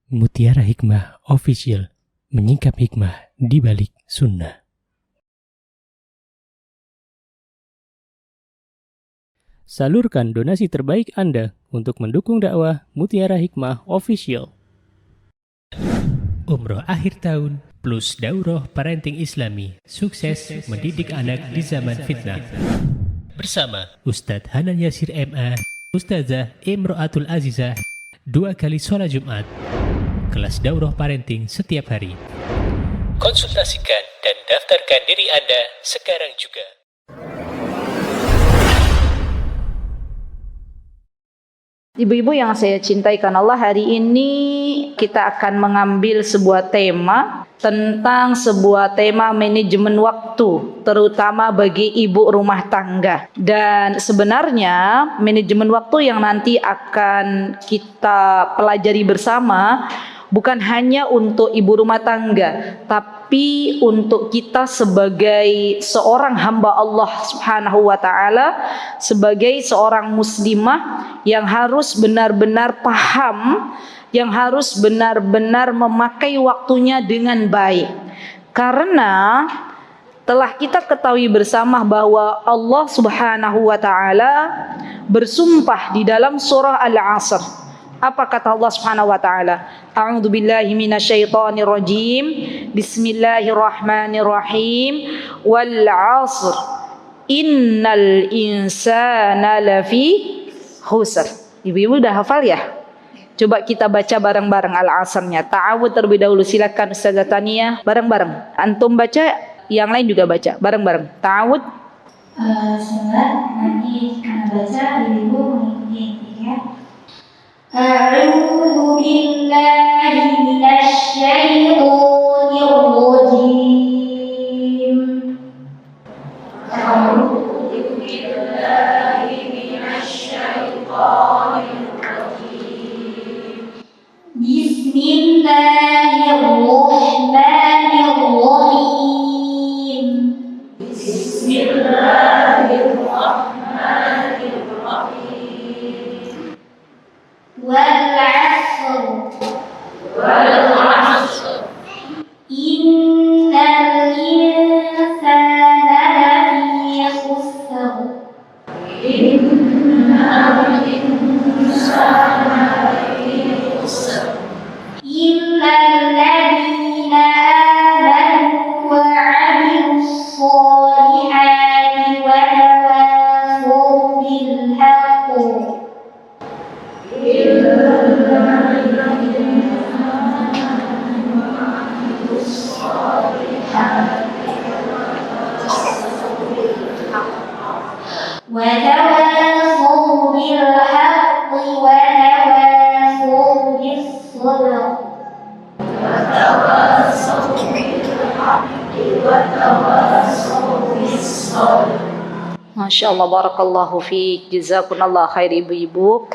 Mutiara Hikmah Official, menyingkap hikmah di balik sunnah. Salurkan donasi terbaik Anda untuk mendukung dakwah Mutiara Hikmah Official. Umroh akhir tahun plus daurah parenting Islami, sukses mendidik anak di zaman fitnah. Bersama Ustadz Hanan Yasir MA, Ustazah Imro'atul Azizah, 2 kali sholat Jumat. Kelas daurah parenting setiap hari. Konsultasikan dan daftarkan diri Anda sekarang juga. Ibu-ibu yang saya cintai karena Allah, hari ini kita akan mengambil sebuah tema tentang sebuah tema manajemen waktu, terutama bagi ibu rumah tangga. Dan sebenarnya manajemen waktu yang nanti akan kita pelajari bersama bukan hanya untuk ibu rumah tangga, tapi untuk kita sebagai seorang hamba Allah Subhanahu wa ta'ala, sebagai seorang muslimah yang harus benar-benar paham, yang harus benar-benar memakai waktunya dengan baik. Karena telah kita ketahui bersama bahwa Allah Subhanahu wa ta'ala bersumpah di dalam surah Al-Asr. Apa kata Allah Subhanahu wa ta'ala? A'udzu billahi minasyaitonir rajim. Bismillahirrahmanirrahim. Wal 'asr. Innal insana lafi khusr. Ibu-ibu udah hafal ya? Coba kita baca bareng-bareng Al-Asrnya. Ta'awud terlebih dahulu, silakan Ustazah Tania, bareng-bareng. Antum baca, yang lain juga baca bareng-bareng. Ta'awud. Sholat, nanti baca, ibu mengikuti ya. أعوذ بالله من الشيطان الرجيم أعوذ بالله من الشيطان الرجيم بسم الله الرحمن الرحيم بسم الله الرحمن الرحيم والعصر إن الإنسان لفي خسر إلا الذين آمنوا وعملوا الصالحات وتواصوا بالحق وتواصوا بالحق وتواصوا بالصبر Masya Allah, barakallahu fiik, jazakunallah khair ibu-ibu.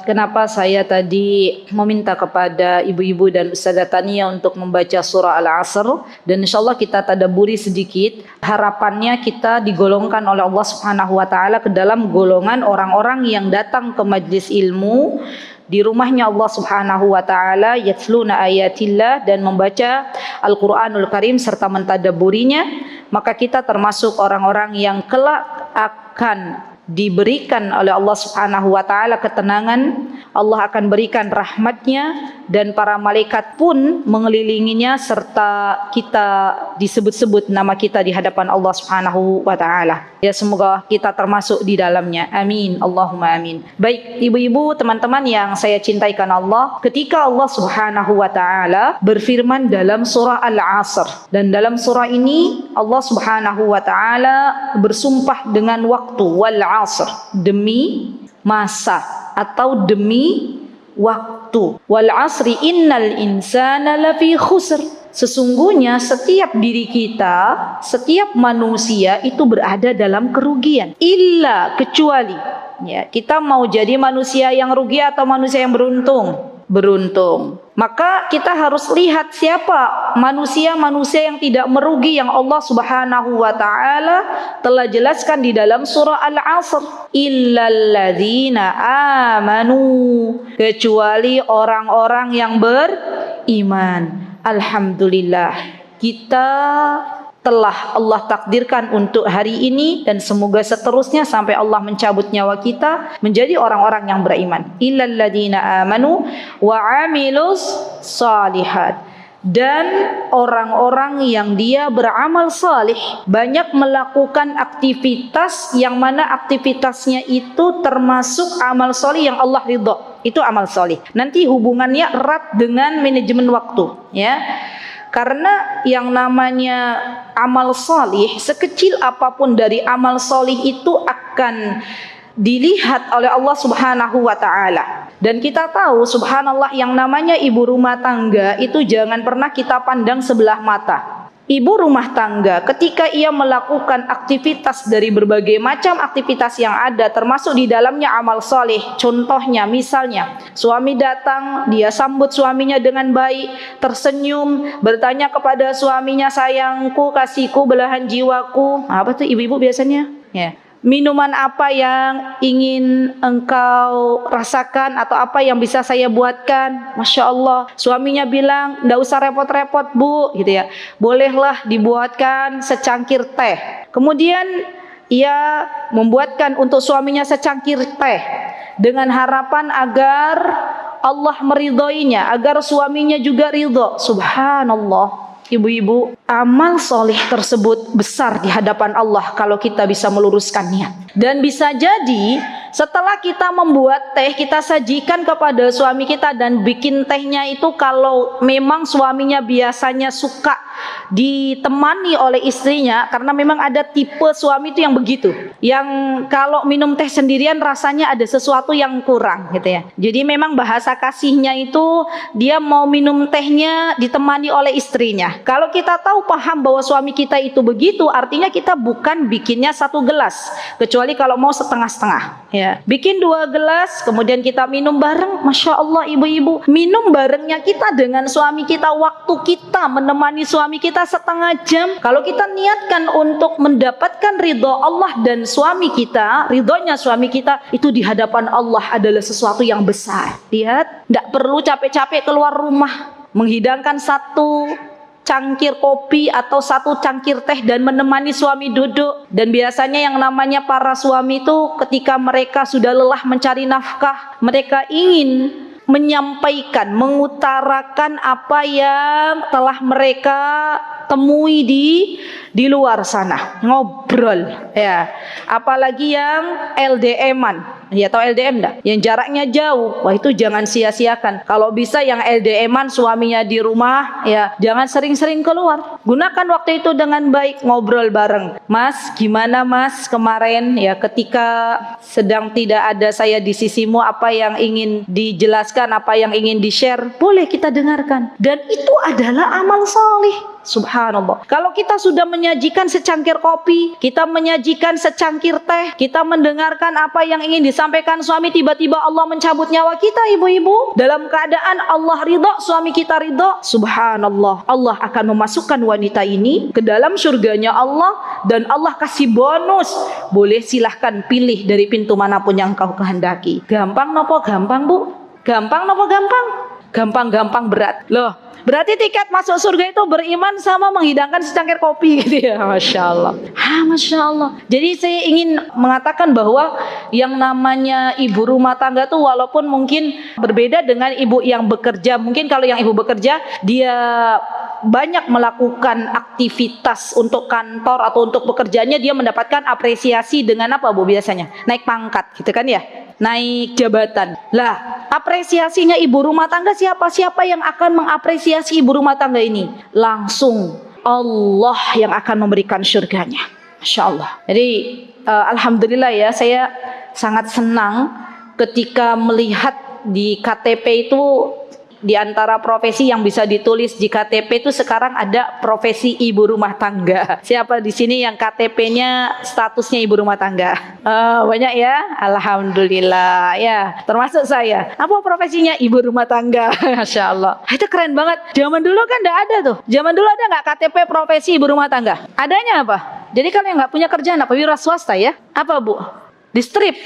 Kenapa saya tadi meminta kepada ibu-ibu dan Ustazah Tania untuk membaca surah Al-Asr, dan insyaAllah kita tadabburi sedikit. Harapannya kita digolongkan oleh Allah Subhanahu wa ta'ala ke dalam golongan orang-orang yang datang ke majlis ilmu di rumahnya Allah Subhanahu wa ta'ala, yatluna ayatillah, dan membaca Al-Quranul Karim serta mentadabburinya. Maka kita termasuk orang-orang yang kelak akan diberikan oleh Allah Subhanahu wa ta'ala ketenangan. Allah akan berikan rahmatnya dan para malaikat pun mengelilinginya, serta kita disebut-sebut nama kita di hadapan Allah Subhanahu wa ta'ala. Ya, semoga kita termasuk di dalamnya. Amin, Allahumma amin. Baik ibu-ibu, teman-teman yang saya cintai karena Allah, ketika Allah Subhanahu wa ta'ala berfirman dalam surah Al-Asr, dan dalam surah ini Allah Subhanahu wa ta'ala bersumpah dengan waktu, wal asr, demi masa atau demi waktu. Wal asri innal insana lafi khusr. Sesungguhnya setiap diri kita, setiap manusia itu berada dalam kerugian. Illa, kecuali, ya, kita mau jadi manusia yang rugi atau manusia yang beruntung? Beruntung. Maka kita harus lihat siapa manusia-manusia yang tidak merugi, yang Allah Subhanahu wa ta'ala telah jelaskan di dalam surah Al-Asr. Illalladzina amanu, kecuali orang-orang yang beriman. Alhamdulillah, kita telah Allah takdirkan untuk hari ini dan semoga seterusnya sampai Allah mencabut nyawa kita menjadi orang-orang yang beriman. Illal ladzina amanu wa amilus shalihat. Dan orang-orang yang dia beramal salih, banyak melakukan aktivitas yang mana aktivitasnya itu termasuk amal salih yang Allah ridha. Itu amal salih. Nanti hubungannya erat dengan manajemen waktu, ya. Karena yang namanya amal salih, sekecil apapun dari amal salih itu akan dilihat oleh Allah Subhanahu wa taala. Dan kita tahu subhanallah yang namanya ibu rumah tangga itu jangan pernah kita pandang sebelah mata. Ibu rumah tangga ketika ia melakukan aktivitas dari berbagai macam aktivitas yang ada termasuk di dalamnya amal soleh. Contohnya misalnya suami datang, dia sambut suaminya dengan baik, tersenyum, bertanya kepada suaminya, sayangku, kasihku, belahan jiwaku. Apa tuh ibu-ibu biasanya? Ya. Minuman apa yang ingin engkau rasakan atau apa yang bisa saya buatkan? Masya Allah, suaminya bilang, nggak usah repot-repot bu, gitu ya. Bolehlah dibuatkan secangkir teh. Kemudian ia membuatkan untuk suaminya secangkir teh dengan harapan agar Allah meridhoinya, agar suaminya juga ridho. Subhanallah. Ibu-ibu, amal soleh tersebut besar di hadapan Allah kalau kita bisa meluruskan niat. Dan bisa jadi setelah kita membuat teh, kita sajikan kepada suami kita dan bikin tehnya itu kalau memang suaminya biasanya suka ditemani oleh istrinya, karena memang ada tipe suami itu yang begitu, yang kalau minum teh sendirian rasanya ada sesuatu yang kurang gitu ya. Jadi memang bahasa kasihnya itu dia mau minum tehnya ditemani oleh istrinya. Kalau kita tahu paham bahwa suami kita itu begitu, artinya kita bukan bikinnya 1 gelas, kecuali kalau mau setengah-setengah ya. Bikin 2 gelas kemudian kita minum bareng. Masya Allah ibu-ibu, minum barengnya kita dengan suami kita, waktu kita menemani suami kita setengah jam, kalau kita niatkan untuk mendapatkan ridho Allah dan suami kita, ridhonya suami kita itu di hadapan Allah adalah sesuatu yang besar. Lihat, tidak perlu capek-capek keluar rumah menghidangkan 1 cangkir kopi atau 1 cangkir teh dan menemani suami duduk. Dan biasanya yang namanya para suami itu ketika mereka sudah lelah mencari nafkah, mereka ingin menyampaikan, mengutarakan apa yang telah mereka temui di luar sana, ngobrol ya. Apalagi yang LDM-an. Ya, tahu LDM enggak? Yang jaraknya jauh. Wah, itu jangan sia-siakan. Kalau bisa yang LDM-an suaminya di rumah, ya jangan sering-sering keluar. Gunakan waktu itu dengan baik, ngobrol bareng. Mas, gimana Mas kemarin ya ketika sedang tidak ada saya di sisimu, apa yang ingin dijelaskan, apa yang ingin di-share, boleh kita dengarkan. Dan itu adalah amal salih. Subhanallah. Kalau kita sudah menyajikan secangkir kopi, kita menyajikan secangkir teh, kita mendengarkan apa yang ingin disampaikan suami, tiba-tiba Allah mencabut nyawa kita ibu-ibu, dalam keadaan Allah ridho, suami kita ridho, subhanallah, Allah akan memasukkan wanita ini ke dalam surganya Allah, dan Allah kasih bonus. Boleh silahkan pilih dari pintu manapun yang kau kehendaki. Gampang nopo gampang bu? Gampang nopo gampang? Gampang-gampang berat loh. Berarti tiket masuk surga itu beriman sama menghidangkan secangkir kopi gitu ya. Masya Allah. Masya Allah. Jadi saya ingin mengatakan bahwa yang namanya ibu rumah tangga tuh walaupun mungkin berbeda dengan ibu yang bekerja. Mungkin kalau yang ibu bekerja dia banyak melakukan aktivitas untuk kantor atau untuk pekerjaannya, dia mendapatkan apresiasi dengan apa bu biasanya? Naik pangkat gitu kan ya, naik jabatan. Lah apresiasinya ibu rumah tangga siapa yang akan mengapresiasi ibu rumah tangga ini? Langsung Allah yang akan memberikan surganya. Masya Allah. Jadi alhamdulillah ya, saya sangat senang ketika melihat di KTP itu, di antara profesi yang bisa ditulis di KTP itu sekarang ada profesi ibu rumah tangga. Siapa di sini yang KTP-nya statusnya ibu rumah tangga? Banyak ya? Alhamdulillah ya, termasuk saya. Apa profesinya? Ibu rumah tangga. Masya Allah. Itu keren banget. Zaman dulu kan enggak ada tuh. Zaman dulu ada nggak KTP profesi ibu rumah tangga? Adanya apa? Jadi kalau yang nggak punya kerjaan apa? Wira swasta ya? Apa bu? Di strip?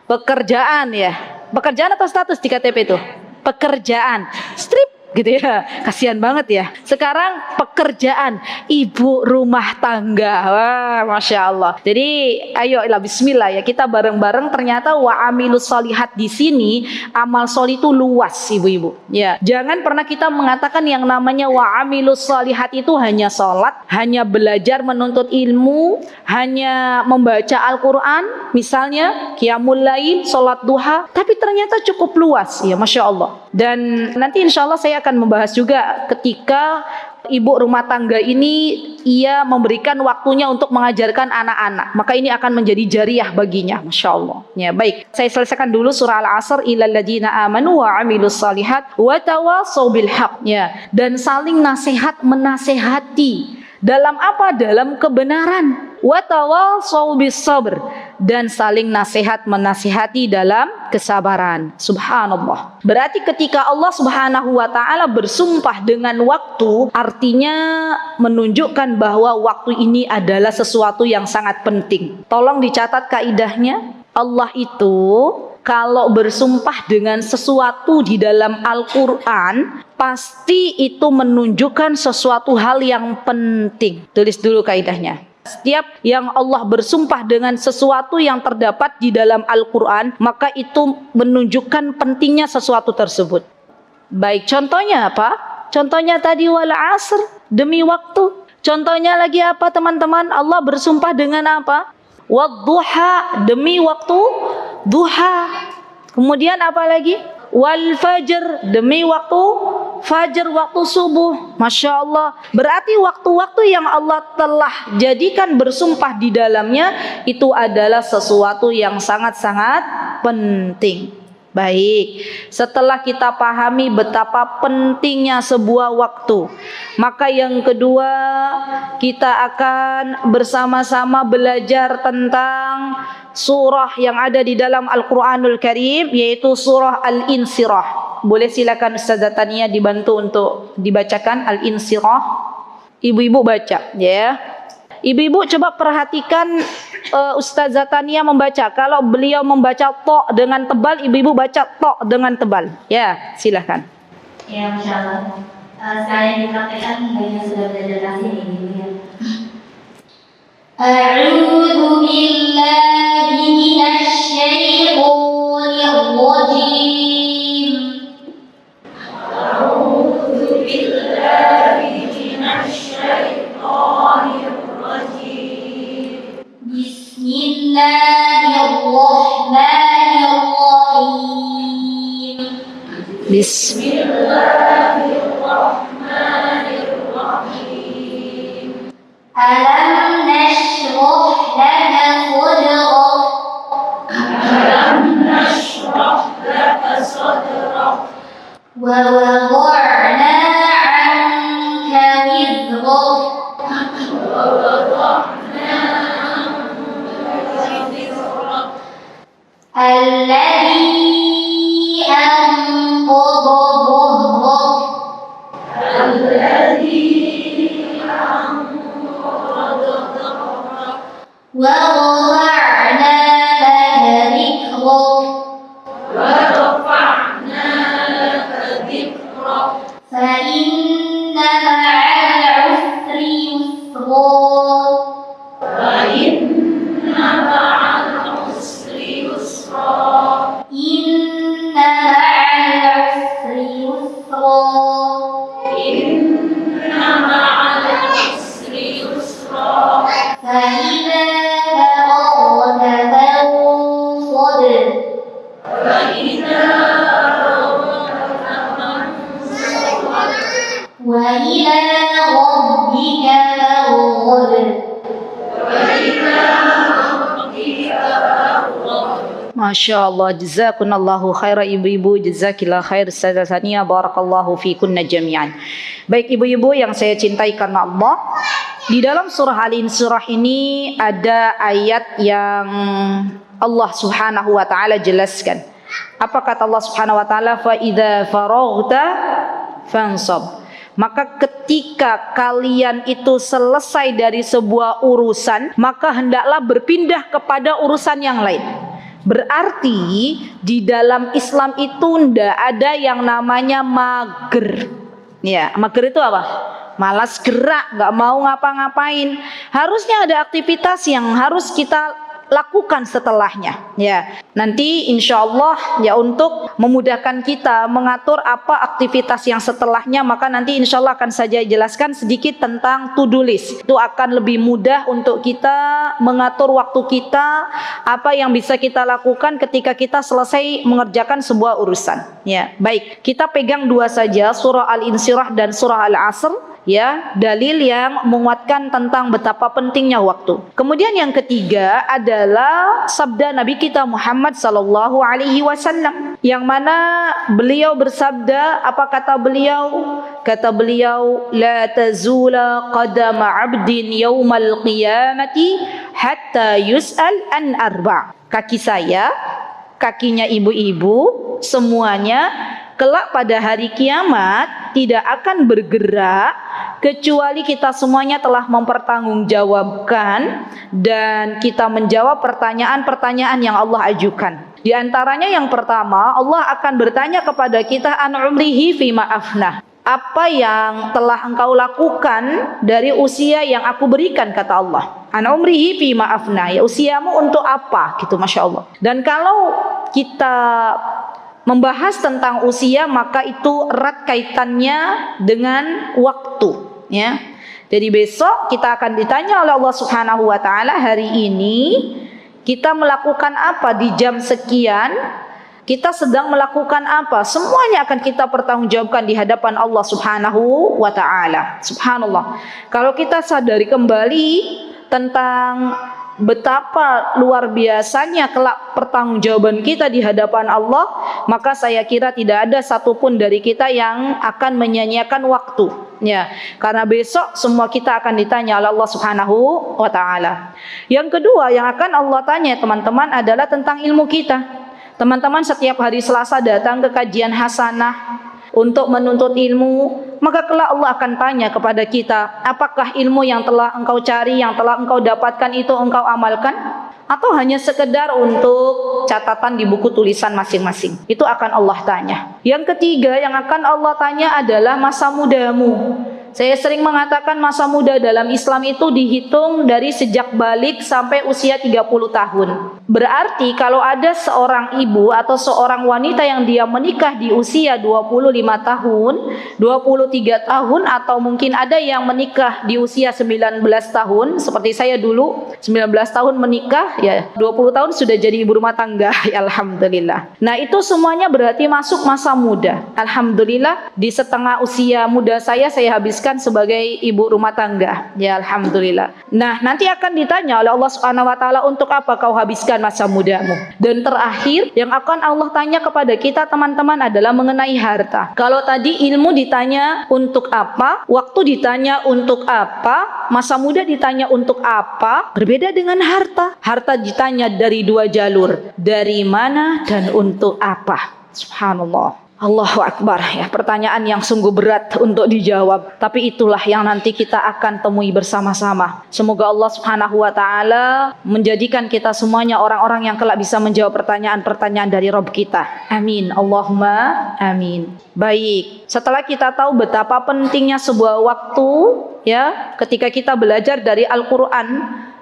Pekerjaan ya. Pekerjaan atau status di KTP itu? Pekerjaan. Strip gitu ya. Kasihan banget ya. Sekarang pekerjaan ibu rumah tangga. Wah, Masya Allah. Jadi ayo bismillah ya, kita bareng-bareng. Ternyata wa amilus solihat di sini, amal soli itu luas ibu-ibu ya. Jangan pernah kita mengatakan yang namanya wa amilus solihat itu hanya sholat, hanya belajar menuntut ilmu, hanya membaca Al-Quran misalnya, qiyamul lail, sholat duha. Tapi ternyata cukup luas ya, Masya Allah. Dan nanti insya Allah saya akan membahas juga ketika ibu rumah tangga ini ia memberikan waktunya untuk mengajarkan anak-anak, maka ini akan menjadi jariah baginya, Masya Allah ya. Baik, saya selesaikan dulu surah Al-Asr, illal ladzina amanu wa amilus salihat wa tawassaw bil haq ya. Dan saling nasihat menasehati dalam apa? Dalam kebenaran. Wa tawassaw bis sabr, dan saling nasihat menasihati dalam kesabaran. Subhanallah. Berarti ketika Allah Subhanahu wa taala bersumpah dengan waktu, artinya menunjukkan bahwa waktu ini adalah sesuatu yang sangat penting. Tolong dicatat kaidahnya. Allah itu kalau bersumpah dengan sesuatu di dalam Al-Quran, pasti itu menunjukkan sesuatu hal yang penting. Tulis dulu kaidahnya. Setiap yang Allah bersumpah dengan sesuatu yang terdapat di dalam Al-Quran, maka itu menunjukkan pentingnya sesuatu tersebut. Baik, contohnya apa? Contohnya tadi wal asr, demi waktu. Contohnya lagi apa teman-teman? Allah bersumpah dengan apa? Wadduha, demi waktu duha. Kemudian apa lagi? Wal fajr, demi waktu fajar, waktu subuh. Masya Allah. Berarti waktu-waktu yang Allah telah jadikan bersumpah di dalamnya itu adalah sesuatu yang sangat-sangat penting. Baik, setelah kita pahami betapa pentingnya sebuah waktu, maka yang kedua kita akan bersama-sama belajar tentang surah yang ada di dalam Al-Quranul Karim, yaitu surah Al-Insyirah. Boleh silakan Ustazah Tania dibantu untuk dibacakan Al-Insyirah. Ibu-ibu baca ya. Ibu-ibu coba perhatikan Ustazah Tania membaca. Kalau beliau membaca to dengan tebal, ibu-ibu baca to dengan tebal. Ya, silakan. Ya, Masya Allah. Saya dipraktekkan banyak sudah belajar kasih ini ya. A'udzu billahi minasy syaithanir rajim. A'udzu billahi minasy syaithanir rajim. Bismillahirrahmanirrahim. Bismillahirrahmanirrahim. Alam nashrah laka sadrak. Alam nashrah laka sadrak. Wa wada'na 'anka wizrak. Wa wada'na 'anka wizrak. Alladhi anqadha dhahrak. Alladhi وَرَفَعْنَا لَكَ ذِكْرَكَ فَإِنَّ مَعَ الْعُسْرِ يُسْرًا إِنَّ مَعَ الْعُسْرِ يُسْرًا فَإِذَا وإلى ربك فارغب. Masya Allah, jazakunallahu khaira ibu-ibu, jazakillah khair Ustazah Tania, barakallahu fikunna jami'an. Baik ibu-ibu yang saya cintai karena Allah, di dalam surah Al-Insyirah ini ada ayat yang Allah Subhanahu wa taala jelaskan. Apa kata Allah Subhanahu wa taala? Fa idza faraghta fansab. Maka ketika kalian itu selesai dari sebuah urusan, maka hendaklah berpindah kepada urusan yang lain. Berarti di dalam Islam itu ndak ada yang namanya mager. Ya, mager itu apa? Malas gerak, nggak mau ngapa-ngapain. Harusnya ada aktivitas yang harus kita lakukan setelahnya. Ya, nanti insya Allah ya untuk memudahkan kita mengatur apa aktivitas yang setelahnya, maka nanti insya Allah akan saja jelaskan sedikit tentang to-do list. Itu akan lebih mudah untuk kita mengatur waktu kita, apa yang bisa kita lakukan ketika kita selesai mengerjakan sebuah urusan. Ya, baik, kita pegang dua saja, surah Al-Insyirah dan surah Al-Asr. Ya, dalil yang menguatkan tentang betapa pentingnya waktu. Kemudian yang ketiga adalah sabda Nabi kita Muhammad sallallahu alaihi wasallam, yang mana beliau bersabda, apa kata beliau? Kata beliau, la tazula qadama 'abdin yaumal qiyamati hatta yus'al an arba'. Kaki saya, kakinya ibu-ibu, semuanya kelak pada hari kiamat tidak akan bergerak kecuali kita semuanya telah mempertanggungjawabkan dan kita menjawab pertanyaan-pertanyaan yang Allah ajukan. Di antaranya yang pertama, Allah akan bertanya kepada kita, an umrihi fima afnah. Apa yang telah engkau lakukan dari usia yang aku berikan, kata Allah. An umrihi fima afnah, ya usiamu untuk apa, gitu, Masya Allah. Dan kalau kita membahas tentang usia, maka itu erat kaitannya dengan waktu, ya. Jadi besok kita akan ditanya oleh Allah Subhanahu wa taala, hari ini kita melakukan apa di jam sekian, kita sedang melakukan apa, semuanya akan kita pertanggungjawabkan di hadapan Allah Subhanahu wa taala. Subhanallah. Kalau kita sadari kembali tentang betapa luar biasanya kelak pertanggungjawaban kita di hadapan Allah, maka saya kira tidak ada satupun dari kita yang akan menyanyiakan waktu, ya, karena besok semua kita akan ditanya oleh Allah Subhanahu wa taala. Yang kedua yang akan Allah tanya, teman-teman, adalah tentang ilmu kita. Teman-teman setiap hari Selasa datang ke kajian hasanah untuk menuntut ilmu, maka kelak Allah akan tanya kepada kita, apakah ilmu yang telah engkau cari, yang telah engkau dapatkan itu engkau amalkan, atau hanya sekedar untuk catatan di buku tulisan masing-masing. Itu akan Allah tanya. Yang ketiga yang akan Allah tanya adalah masa mudamu. Saya sering mengatakan masa muda dalam Islam itu dihitung dari sejak balik sampai usia 30 tahun. Berarti kalau ada seorang ibu atau seorang wanita yang dia menikah di usia 25 tahun, 23 tahun, atau mungkin ada yang menikah di usia 19 tahun, seperti saya dulu 19 tahun menikah, ya 20 tahun sudah jadi ibu rumah tangga, ya, alhamdulillah. Nah, itu semuanya berarti masuk masa muda. Alhamdulillah, di setengah usia muda saya habiskan sebagai ibu rumah tangga, ya, alhamdulillah. Nah, nanti akan ditanya oleh Allah Subhanahu wa taala, untuk apa kau habiskan masa mudamu. Dan terakhir yang akan Allah tanya kepada kita, teman-teman, adalah mengenai harta. Kalau tadi ilmu ditanya untuk apa, waktu ditanya untuk apa, masa muda ditanya untuk apa, berbeda dengan harta. Harta ditanya dari dua jalur, dari mana dan untuk apa. Subhanallah. Allahu Akbar, ya, pertanyaan yang sungguh berat untuk dijawab, tapi itulah yang nanti kita akan temui bersama-sama. Semoga Allah Subhanahu wa taala menjadikan kita semuanya orang-orang yang kelak bisa menjawab pertanyaan-pertanyaan dari Rabb kita. Amin, Allahumma amin. Baik, setelah kita tahu betapa pentingnya sebuah waktu, ya, ketika kita belajar dari Al-Qur'an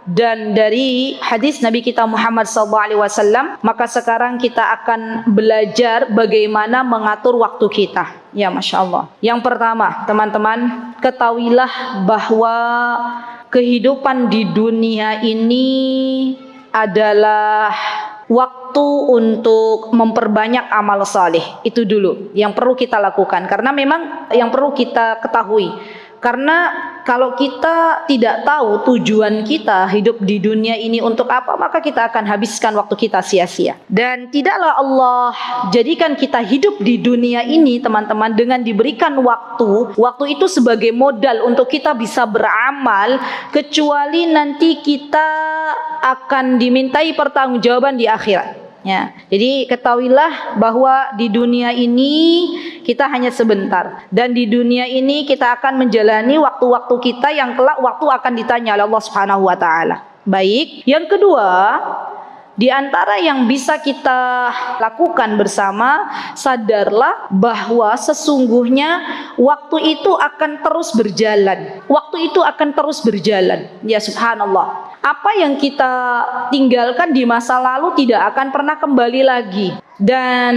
dan dari hadis Nabi kita Muhammad SAW, maka sekarang kita akan belajar bagaimana mengatur waktu kita. Ya, Masya Allah. Yang pertama, teman-teman, ketahuilah bahwa kehidupan di dunia ini adalah waktu untuk memperbanyak amal saleh. Itu dulu yang perlu kita lakukan, karena memang yang perlu kita ketahui. Karena kalau kita tidak tahu tujuan kita hidup di dunia ini untuk apa, maka kita akan habiskan waktu kita sia-sia. Dan tidaklah Allah jadikan kita hidup di dunia ini, teman-teman, dengan diberikan waktu. Waktu itu sebagai modal untuk kita bisa beramal, kecuali nanti kita akan dimintai pertanggungjawaban di akhirat. Ya, jadi ketahuilah bahwa di dunia ini kita hanya sebentar, dan di dunia ini kita akan menjalani waktu-waktu kita yang kelak waktu akan ditanya oleh Allah Subhanahu wa taala. Baik, yang kedua, Di antara yang bisa kita lakukan bersama, sadarlah bahwa sesungguhnya waktu itu akan terus berjalan. Waktu itu akan terus berjalan. Ya subhanallah. Apa yang kita tinggalkan di masa lalu tidak akan pernah kembali lagi. Dan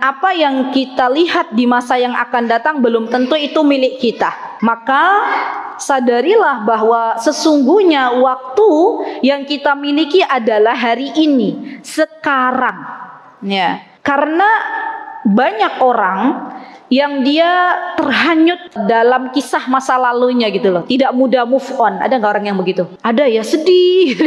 apa yang kita lihat di masa yang akan datang belum tentu itu milik kita. Maka sadarilah bahwa sesungguhnya waktu yang kita miliki adalah hari ini, sekarang. Ya, karena banyak orang yang dia terhanyut dalam kisah masa lalunya gitu loh, tidak mudah move on. Ada nggak orang yang begitu? Ada ya, sedih.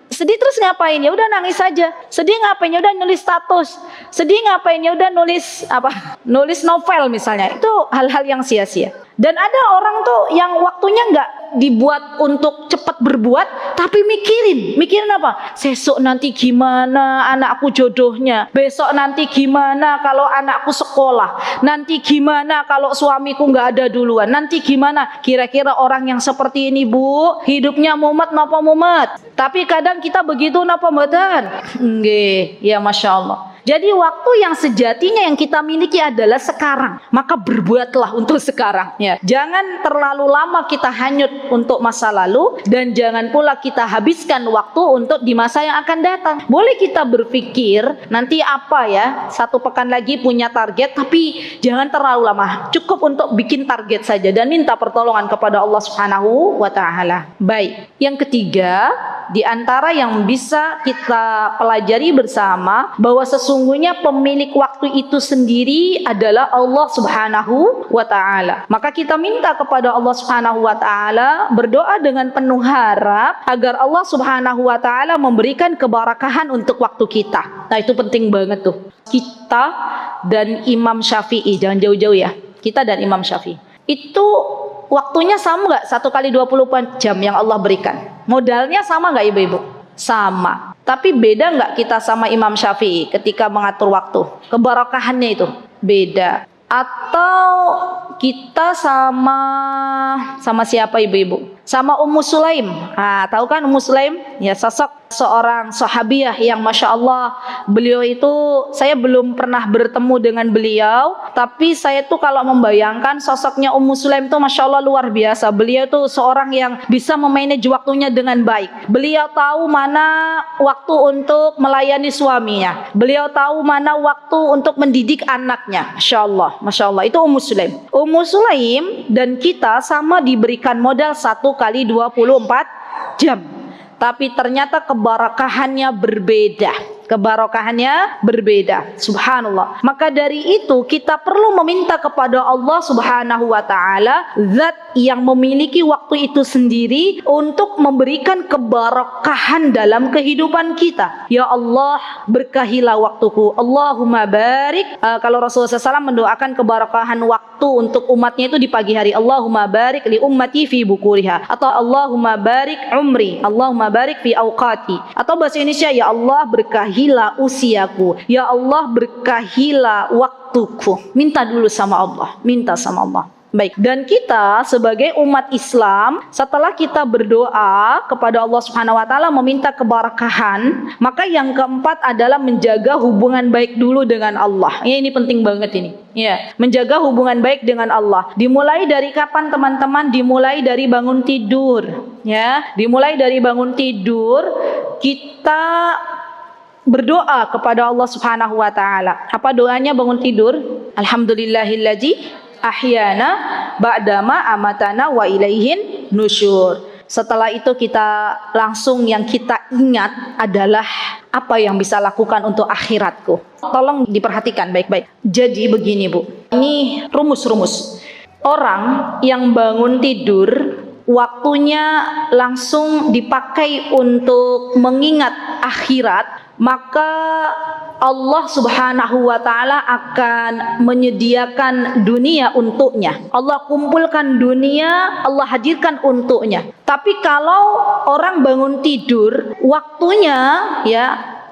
Sedih terus ngapain? Ya udah nangis saja. Sedih ngapain? Ya udah nulis status. Sedih ngapain? Ya udah nulis apa? Nulis novel misalnya. Itu hal-hal yang sia-sia. Dan ada orang tuh yang waktunya nggak dibuat untuk cepat berbuat, tapi mikirin apa? Sesok nanti gimana anakku jodohnya? Besok nanti gimana kalau anakku sekolah? Nanti gimana kalau suamiku nggak ada duluan? Nanti gimana? Kira-kira orang yang seperti ini, Bu, hidupnya mumet napa mumet? Tapi kadang kita begitu napa mboten? Nggih, ya Masya Allah. Jadi waktu yang sejatinya yang kita miliki adalah sekarang. Maka berbuatlah untuk sekarang. Ya. Jangan terlalu lama kita hanyut untuk masa lalu. Dan jangan pula kita habiskan waktu untuk di masa yang akan datang. Boleh kita berpikir nanti apa ya, 1 pekan lagi punya target. Tapi jangan terlalu lama. Cukup untuk bikin target saja. Dan minta pertolongan kepada Allah Subhanahu wa Ta'ala. Baik. Yang ketiga, di antara yang bisa kita pelajari bersama, bahwa sesungguhnya pemilik waktu itu sendiri adalah Allah Subhanahu wa Ta'ala. Maka kita minta kepada Allah Subhanahu wa Ta'ala, berdoa dengan penuh harap agar Allah Subhanahu wa Ta'ala memberikan keberkahan untuk waktu kita. Nah, itu penting banget tuh. Kita dan Imam Syafi'i, jangan jauh-jauh ya. Kita dan Imam Syafi'i. Itu waktunya sama nggak? 1 kali 24 jam yang Allah berikan. Modalnya sama nggak ibu-ibu? Sama. Tapi beda nggak kita sama Imam Syafi'i ketika mengatur waktu? Keberkahannya itu beda. Atau kita sama siapa ibu-ibu? Sama Ummu Sulaim. Nah, tahu kan Ummu Sulaim? Ya, sosok seorang sahabiah yang Masya Allah, beliau itu saya belum pernah bertemu dengan beliau, tapi saya tuh kalau membayangkan sosoknya Ummu Sulaim tuh Masya Allah luar biasa. Beliau tuh seorang yang bisa memanage waktunya dengan baik. Beliau tahu mana waktu untuk melayani suaminya. Beliau tahu mana waktu untuk mendidik anaknya. Masya Allah, itu Ummu Sulaim. Ummu Sulaim dan kita sama diberikan modal 1 kali 24 jam. Tapi ternyata keberkahannya berbeda. Keberkahannya berbeda. Subhanallah. Maka dari itu kita perlu meminta kepada Allah Subhanahu wa Ta'ala, zat yang memiliki waktu itu sendiri, untuk memberikan keberkahan dalam kehidupan kita. Ya Allah, berkahilah waktuku. Allahumma barik. Kalau Rasulullah SAW mendoakan keberkahan waktu untuk umatnya itu di pagi hari, Allahumma barik li ummati fi bukuriha. Atau Allahumma barik umri. Allahumma barik fi awqati. Atau bahasa Indonesia, ya Allah berkahilah usiaku. Ya Allah berkahilah waktuku. Minta dulu sama Allah. Minta sama Allah. Baik, dan kita sebagai umat Islam, setelah kita berdoa kepada Allah Subhanahu wa Ta'ala meminta keberkahan, maka yang keempat adalah menjaga hubungan baik dulu dengan Allah. Ya, ini penting banget ini. Ya, menjaga hubungan baik dengan Allah. Dimulai dari kapan teman-teman? Dimulai dari bangun tidur. Ya, dimulai dari bangun tidur kita berdoa kepada Allah Subhanahu wa Ta'ala. Apa doanya bangun tidur? Alhamdulillahilladzi ahyana ba'dama amatana wa ilaihin nusyur. Setelah itu kita langsung yang kita ingat adalah apa yang bisa lakukan untuk akhiratku. Tolong diperhatikan baik-baik. Jadi begini Bu, ini rumus-rumus. Orang yang bangun tidur waktunya langsung dipakai untuk mengingat akhirat, maka Allah Subhanahu wa Ta'ala akan menyediakan dunia untuknya. Allah kumpulkan dunia, Allah hadirkan untuknya. Tapi kalau orang bangun tidur, waktunya ya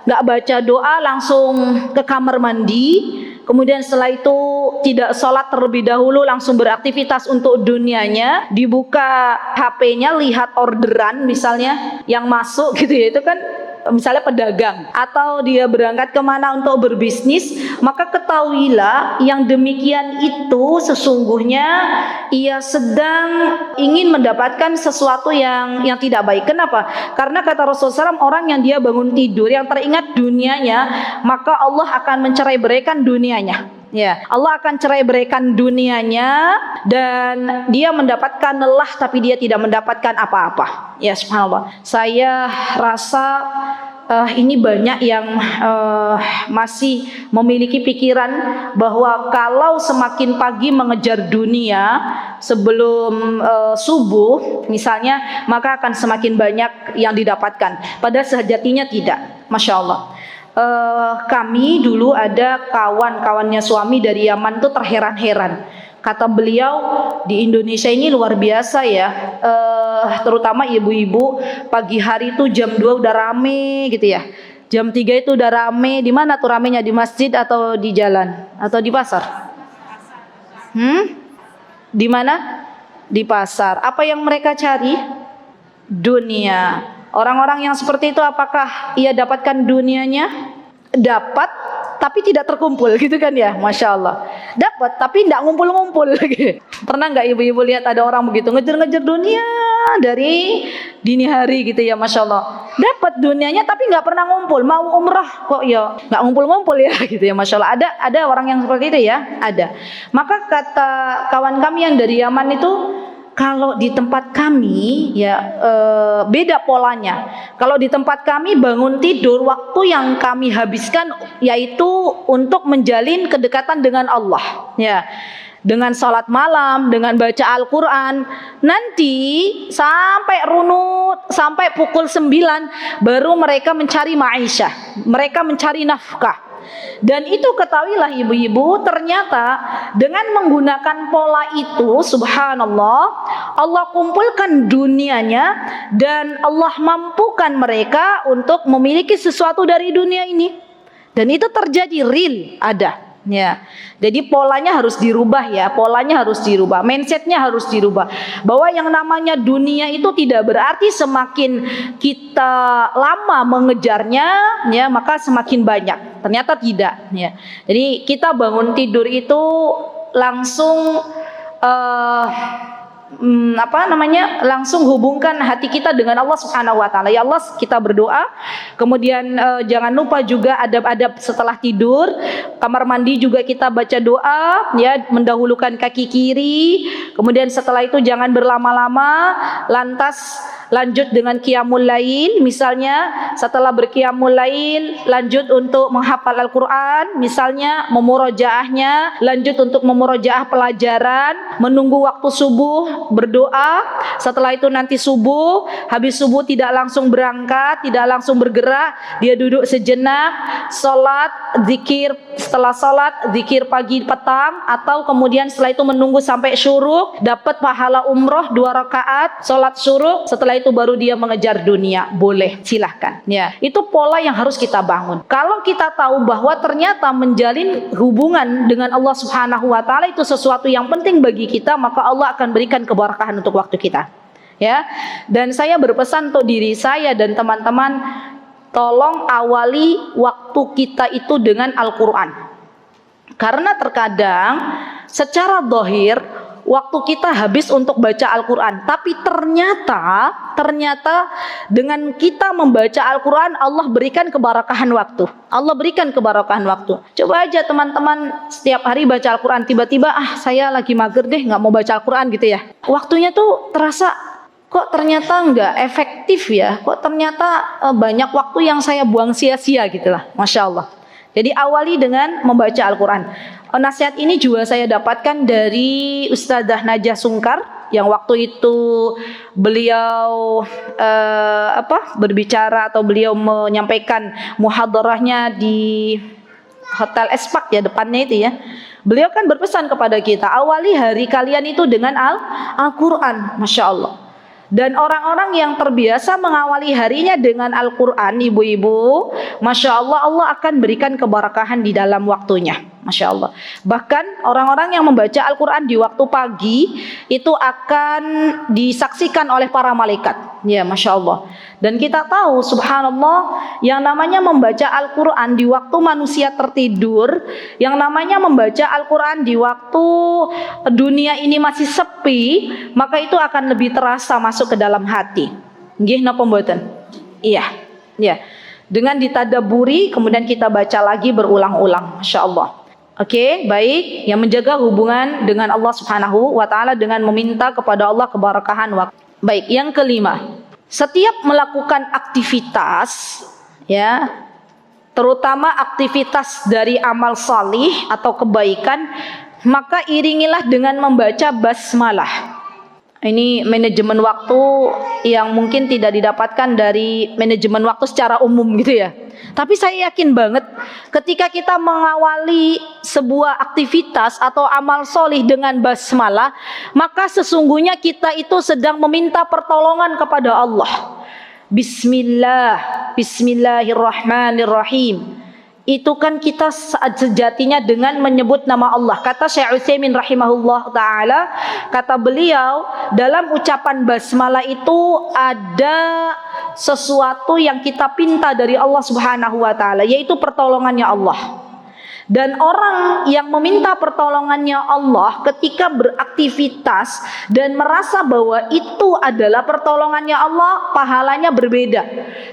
nggak baca doa, langsung ke kamar mandi, kemudian setelah itu tidak sholat terlebih dahulu, langsung beraktivitas untuk dunianya, dibuka HP-nya, lihat orderan misalnya yang masuk gitu ya, itu kan misalnya pedagang atau dia berangkat kemana untuk berbisnis, maka ketahuilah yang demikian itu sesungguhnya ia sedang ingin mendapatkan sesuatu yang tidak baik. Kenapa? Karena kata Rasulullah SAW, orang yang dia bangun tidur yang teringat dunianya, maka Allah akan mencerai beraikan dunianya. Ya, Allah akan cerai beraikan dunianya dan dia mendapatkan lelah tapi dia tidak mendapatkan apa-apa. Ya, subhanallah. Saya rasa ini banyak yang masih memiliki pikiran bahwa kalau semakin pagi mengejar dunia sebelum subuh misalnya, maka akan semakin banyak yang didapatkan. Padahal sejatinya tidak. Masya Allah. Kami dulu ada kawan-kawannya suami dari Yaman tuh terheran-heran. Kata beliau, di Indonesia ini luar biasa ya, terutama ibu-ibu pagi hari itu jam 2 udah rame gitu ya. Jam 3 itu udah rame. Di mana tuh ramenya? Di masjid atau di jalan atau di pasar? Di mana? Di pasar. Apa yang mereka cari? Dunia. Orang-orang yang seperti itu apakah ia dapatkan dunianya? Dapat, tapi tidak terkumpul gitu kan ya. Masya Allah. Dapat, tapi tidak ngumpul-ngumpul. Pernah nggak ibu-ibu lihat ada orang begitu ngejar-ngejar dunia dari dini hari gitu ya. Masya Allah. Dapat dunianya tapi nggak pernah ngumpul. Mau umrah kok ya nggak ngumpul-ngumpul ya gitu ya. Masya Allah. Ada orang yang seperti itu ya. Ada. Maka kata kawan kami yang dari Yaman itu, kalau di tempat kami ya beda polanya. Kalau di tempat kami bangun tidur, waktu yang kami habiskan yaitu untuk menjalin kedekatan dengan Allah. Ya, dengan salat malam, dengan baca Al-Quran. Nanti sampai runut, sampai pukul 9 baru mereka mencari ma'isyah, mereka mencari nafkah. Dan itu ketahuilah ibu-ibu, ternyata dengan menggunakan pola itu, subhanallah, Allah kumpulkan dunianya dan Allah mampukan mereka untuk memiliki sesuatu dari dunia ini. Dan itu terjadi real, ada. Ya, jadi polanya harus dirubah ya, polanya harus dirubah, mindsetnya harus dirubah. Bahwa yang namanya dunia itu tidak berarti semakin kita lama mengejarnya, ya maka semakin banyak. Ternyata tidak. Ya, jadi kita bangun tidur itu langsung langsung hubungkan hati kita dengan Allah Subhanahu wa taala. Ya Allah, kita berdoa. Kemudian jangan lupa juga adab-adab setelah tidur. Kamar mandi juga kita baca doa ya, mendahulukan kaki kiri. Kemudian setelah itu jangan berlama-lama, lantas lanjut dengan qiyamul lail. Misalnya setelah berqiyamul lail lanjut untuk menghafal Al-Qur'an, misalnya memurojaahnya, lanjut untuk memurojaah pelajaran, menunggu waktu subuh berdoa. Setelah itu nanti subuh, habis subuh tidak langsung berangkat, tidak langsung bergerak, dia duduk sejenak, salat, zikir, setelah salat zikir pagi petang, atau kemudian setelah itu menunggu sampai syuruk, dapat pahala umroh 2 rakaat salat syuruk. Setelah itu baru dia mengejar dunia. Boleh, silahkan ya. Itu pola yang harus kita bangun. Kalau kita tahu bahwa ternyata menjalin hubungan dengan Allah Subhanahu wa taala itu sesuatu yang penting bagi kita, maka Allah akan berikan keberkahan untuk waktu kita. Ya. Dan saya berpesan untuk diri saya dan teman-teman, tolong awali waktu kita itu dengan Al-Qur'an. Karena terkadang secara zahir waktu kita habis untuk baca Al-Quran, tapi ternyata dengan kita membaca Al-Quran, Allah berikan keberkahan waktu. Allah berikan keberkahan waktu. Coba aja teman-teman setiap hari baca Al-Quran, tiba-tiba saya lagi mager deh, nggak mau baca Al-Quran gitu ya. Waktunya tuh terasa kok ternyata nggak efektif ya, kok ternyata banyak waktu yang saya buang sia-sia gitulah. Masya Allah. Jadi awali dengan membaca Al-Quran. Nasihat ini juga saya dapatkan dari Ustadzah Najah Sungkar, yang waktu itu beliau berbicara atau beliau menyampaikan muhadarahnya di Hotel Espak ya, depannya itu ya. Beliau kan berpesan kepada kita, awali hari kalian itu dengan Al-Quran. Masya Allah. Dan orang-orang yang terbiasa mengawali harinya dengan Al-Quran, ibu-ibu, Masya Allah, Allah akan berikan keberkahan di dalam waktunya. Masya Allah. Bahkan orang-orang yang membaca Al-Quran di waktu pagi itu akan disaksikan oleh para malaikat. Ya, Masya Allah. Dan kita tahu, subhanallah, yang namanya membaca Al-Quran di waktu manusia tertidur, yang namanya membaca Al-Quran di waktu dunia ini masih sepi, maka itu akan lebih terasa masuk ke dalam hati. Nggih napa mboten? Iya. Ya. Dengan ditadaburi, kemudian kita baca lagi berulang-ulang. Masya Allah. Oke, baik. Yang menjaga hubungan dengan Allah Subhanahu wa Ta'ala dengan meminta kepada Allah keberkahan waktu. Baik, yang kelima, setiap melakukan aktivitas, ya, terutama aktivitas dari amal salih atau kebaikan, maka iringilah dengan membaca basmalah. Ini manajemen waktu yang mungkin tidak didapatkan dari manajemen waktu secara umum gitu ya. Tapi saya yakin banget ketika kita mengawali sebuah aktivitas atau amal solih dengan basmalah, maka sesungguhnya kita itu sedang meminta pertolongan kepada Allah. Bismillahirrahmanirrahim. Itu kan kita sejatinya dengan menyebut nama Allah. Kata Syekh Utsaimin rahimahullah ta'ala, kata beliau, dalam ucapan basmalah itu ada sesuatu yang kita pinta dari Allah Subhanahu wa Ta'ala, yaitu pertolongannya Allah. Dan orang yang meminta pertolongannya Allah ketika beraktivitas dan merasa bahwa itu adalah pertolongannya Allah, pahalanya berbeda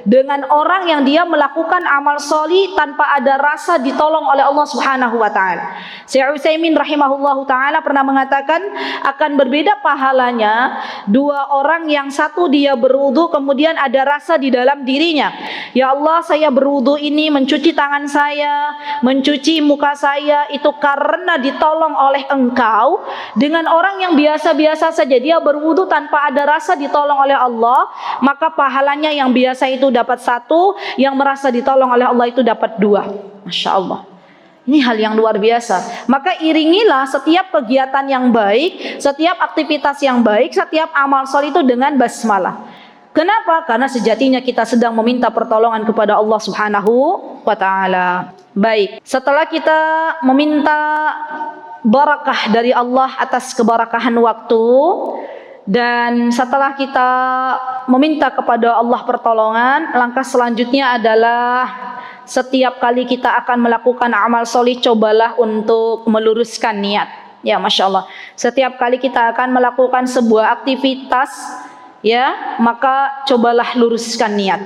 dengan orang yang dia melakukan amal sholih tanpa ada rasa ditolong oleh Allah Subhanahu wa Ta'ala. Syekh Utsaimin rahimahullahu ta'ala pernah mengatakan akan berbeda pahalanya dua orang yang satu dia berwudu kemudian ada rasa di dalam dirinya, ya Allah, saya berwudu ini mencuci tangan saya, mencuci muka saya itu karena ditolong oleh Engkau, dengan orang yang biasa-biasa saja dia berwudu tanpa ada rasa ditolong oleh Allah, maka pahalanya yang biasa itu dapat satu, yang merasa ditolong oleh Allah itu dapat dua. Masya Allah. Ini hal yang luar biasa. Maka iringilah setiap kegiatan yang baik, setiap aktivitas yang baik, setiap amal soleh itu dengan basmalah. Kenapa? Karena sejatinya kita sedang meminta pertolongan kepada Allah Subhanahu wa Ta'ala. Baik, setelah kita meminta barakah dari Allah atas keberkahan waktu, dan setelah kita meminta kepada Allah pertolongan, langkah selanjutnya adalah setiap kali kita akan melakukan amal solih, cobalah untuk meluruskan niat. Ya, Masya Allah. Setiap kali kita akan melakukan sebuah aktivitas, ya, maka cobalah luruskan niat.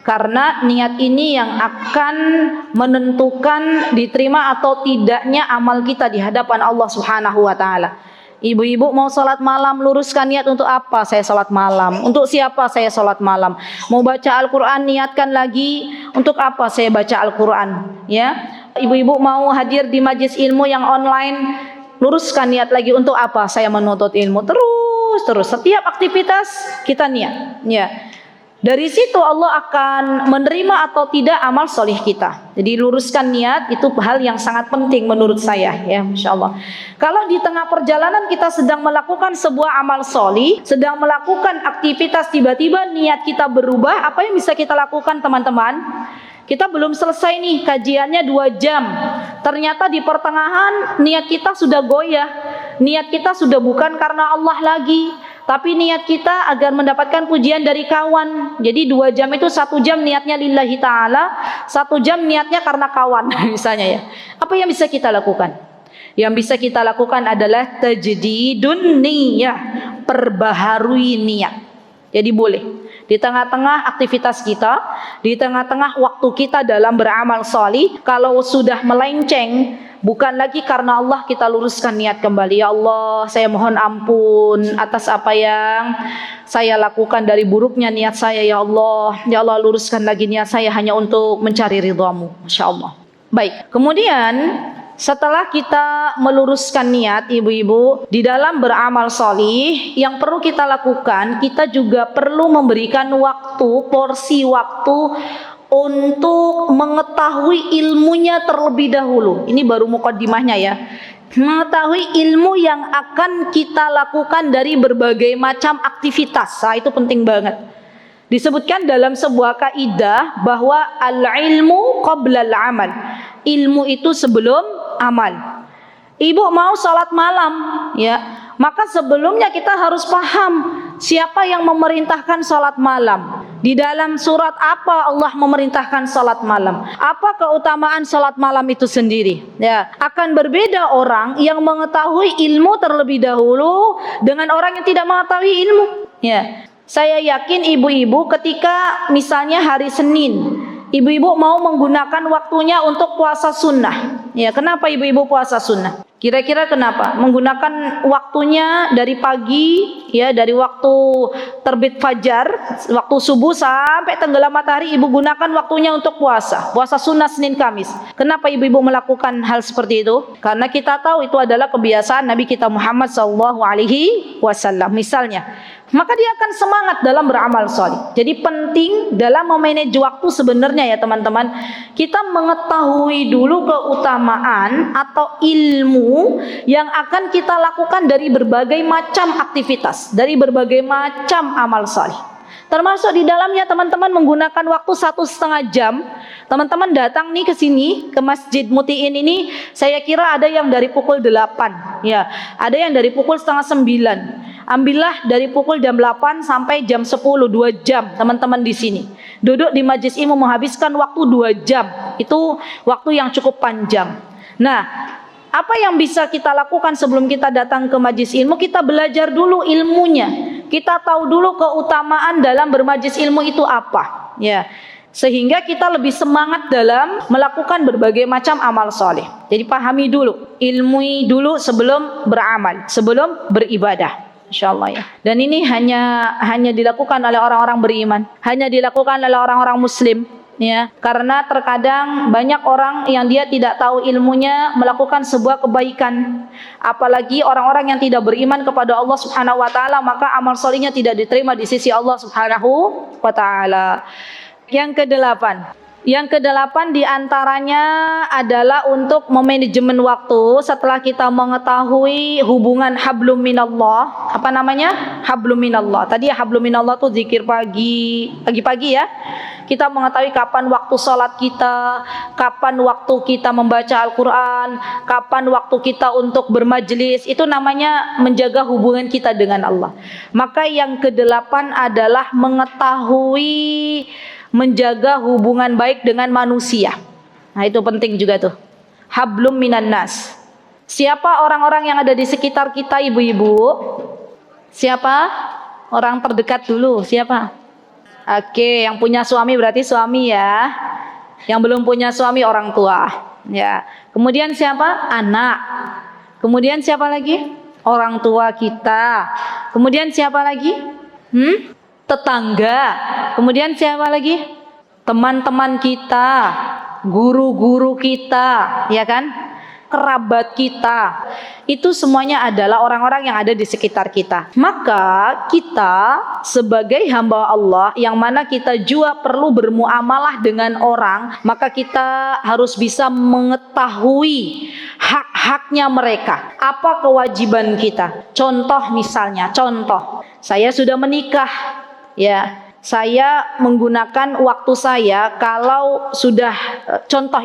Karena niat ini yang akan menentukan diterima atau tidaknya amal kita di hadapan Allah Subhanahu wa Ta'ala. Ibu-ibu mau sholat malam, luruskan niat untuk apa saya sholat malam, untuk siapa saya sholat malam. Mau baca Al-Quran, niatkan lagi untuk apa saya baca Al-Quran, ya. Ibu-ibu mau hadir di majlis ilmu yang online, luruskan niat lagi untuk apa saya menuntut ilmu. Terus setiap aktivitas kita niat, ya. Dari situ Allah akan menerima atau tidak amal solih kita. Jadi luruskan niat itu hal yang sangat penting menurut saya, ya, Masya Allah. Kalau di tengah perjalanan kita sedang melakukan sebuah amal solih, sedang melakukan aktivitas, tiba-tiba niat kita berubah, apa yang bisa kita lakukan, teman-teman? Kita belum selesai nih kajiannya 2 jam. Ternyata di pertengahan niat kita sudah goyah. Niat kita sudah bukan karena Allah lagi, tapi niat kita agar mendapatkan pujian dari kawan. Jadi 2 jam itu 1 jam niatnya lillahi ta'ala, 1 jam niatnya karena kawan misalnya, ya. Apa yang bisa kita lakukan? Yang bisa kita lakukan adalah tajdidun niyah, perbaharui niat. Jadi boleh di tengah-tengah aktivitas kita, di tengah-tengah waktu kita dalam beramal sholih, kalau sudah melenceng, bukan lagi karena Allah, kita luruskan niat kembali. Ya Allah, saya mohon ampun atas apa yang saya lakukan dari buruknya niat saya, ya Allah. Ya Allah, luruskan lagi niat saya hanya untuk mencari ridhamu. Masya Allah. Baik, kemudian setelah kita meluruskan niat, ibu-ibu, di dalam beramal sholih, yang perlu kita lakukan, kita juga perlu memberikan waktu, porsi waktu untuk mengetahui ilmunya terlebih dahulu. Ini baru mukaddimahnya, ya. Mengetahui ilmu yang akan kita lakukan dari berbagai macam aktivitas. Nah, itu penting banget. Disebutkan dalam sebuah kaidah bahwa al-ilmu qabla al-amal. Ilmu itu sebelum amal. Ibu mau salat malam, ya, maka sebelumnya kita harus paham siapa yang memerintahkan salat malam. Di dalam surat apa Allah memerintahkan salat malam? Apa keutamaan salat malam itu sendiri? Ya, akan berbeda orang yang mengetahui ilmu terlebih dahulu dengan orang yang tidak mengetahui ilmu. Ya, saya yakin ibu-ibu ketika misalnya hari Senin, ibu-ibu mau menggunakan waktunya untuk puasa sunnah. Ya, kenapa ibu-ibu puasa sunnah? Kira-kira kenapa? Menggunakan waktunya dari pagi, ya, dari waktu terbit fajar, waktu subuh sampai tenggelam matahari, ibu gunakan waktunya untuk puasa sunnah Senin Kamis. Kenapa ibu-ibu melakukan hal seperti itu? Karena kita tahu itu adalah kebiasaan Nabi kita Muhammad SAW. Misalnya, maka dia akan semangat dalam beramal salih. Jadi penting dalam memanage waktu sebenarnya ya teman-teman, kita mengetahui dulu keutamaan atau ilmu yang akan kita lakukan dari berbagai macam aktivitas, dari berbagai macam amal salih. Termasuk di dalamnya teman-teman menggunakan waktu 1,5 jam. Teman-teman datang nih ke sini, ke Masjid Mutiin ini, saya kira ada yang dari pukul 8, ya, ada yang dari pukul 8:30. Ambillah dari pukul jam 8 sampai jam 10, 2 jam teman-teman di sini. Duduk di majelis ilmu menghabiskan waktu 2 jam. Itu waktu yang cukup panjang. Nah, apa yang bisa kita lakukan sebelum kita datang ke majelis ilmu? Kita belajar dulu ilmunya. Kita tahu dulu keutamaan dalam bermajelis ilmu itu apa, ya. Sehingga kita lebih semangat dalam melakukan berbagai macam amal soleh. Jadi pahami dulu, ilmui dulu sebelum beramal, sebelum beribadah. Insyaallah ya. Dan ini hanya dilakukan oleh orang-orang beriman, hanya dilakukan oleh orang-orang muslim, ya. Karena terkadang banyak orang yang dia tidak tahu ilmunya melakukan sebuah kebaikan. Apalagi orang-orang yang tidak beriman kepada Allah Subhanahu wa taala, maka amal solehnya tidak diterima di sisi Allah Subhanahu wa taala. Yang kedelapan diantaranya adalah untuk memanajemen waktu setelah kita mengetahui hubungan hablum minallah. Apa namanya? Hablum minallah. Tadi hablum minallah itu zikir pagi-pagi ya. Kita mengetahui kapan waktu sholat kita, kapan waktu kita membaca Al-Quran, kapan waktu kita untuk bermajlis. Itu namanya menjaga hubungan kita dengan Allah. Maka yang kedelapan adalah mengetahui menjaga hubungan baik dengan manusia. Nah, itu penting juga tuh. Hablum minan nas. Siapa orang-orang yang ada di sekitar kita, ibu-ibu? Siapa? Orang terdekat dulu. Siapa? Oke, yang punya suami berarti suami ya. Yang belum punya suami orang tua. Ya. Kemudian siapa? Anak. Kemudian siapa lagi? Orang tua kita. Kemudian siapa lagi? Tetangga. Kemudian siapa lagi? Teman-teman kita, guru-guru kita, ya kan? Kerabat kita. Itu semuanya adalah orang-orang yang ada di sekitar kita. Maka kita sebagai hamba Allah yang mana kita juga perlu bermuamalah dengan orang, maka kita harus bisa mengetahui hak-haknya mereka. Apa kewajiban kita? Contoh misalnya, saya sudah menikah, ya, saya menggunakan waktu saya kalau sudah contoh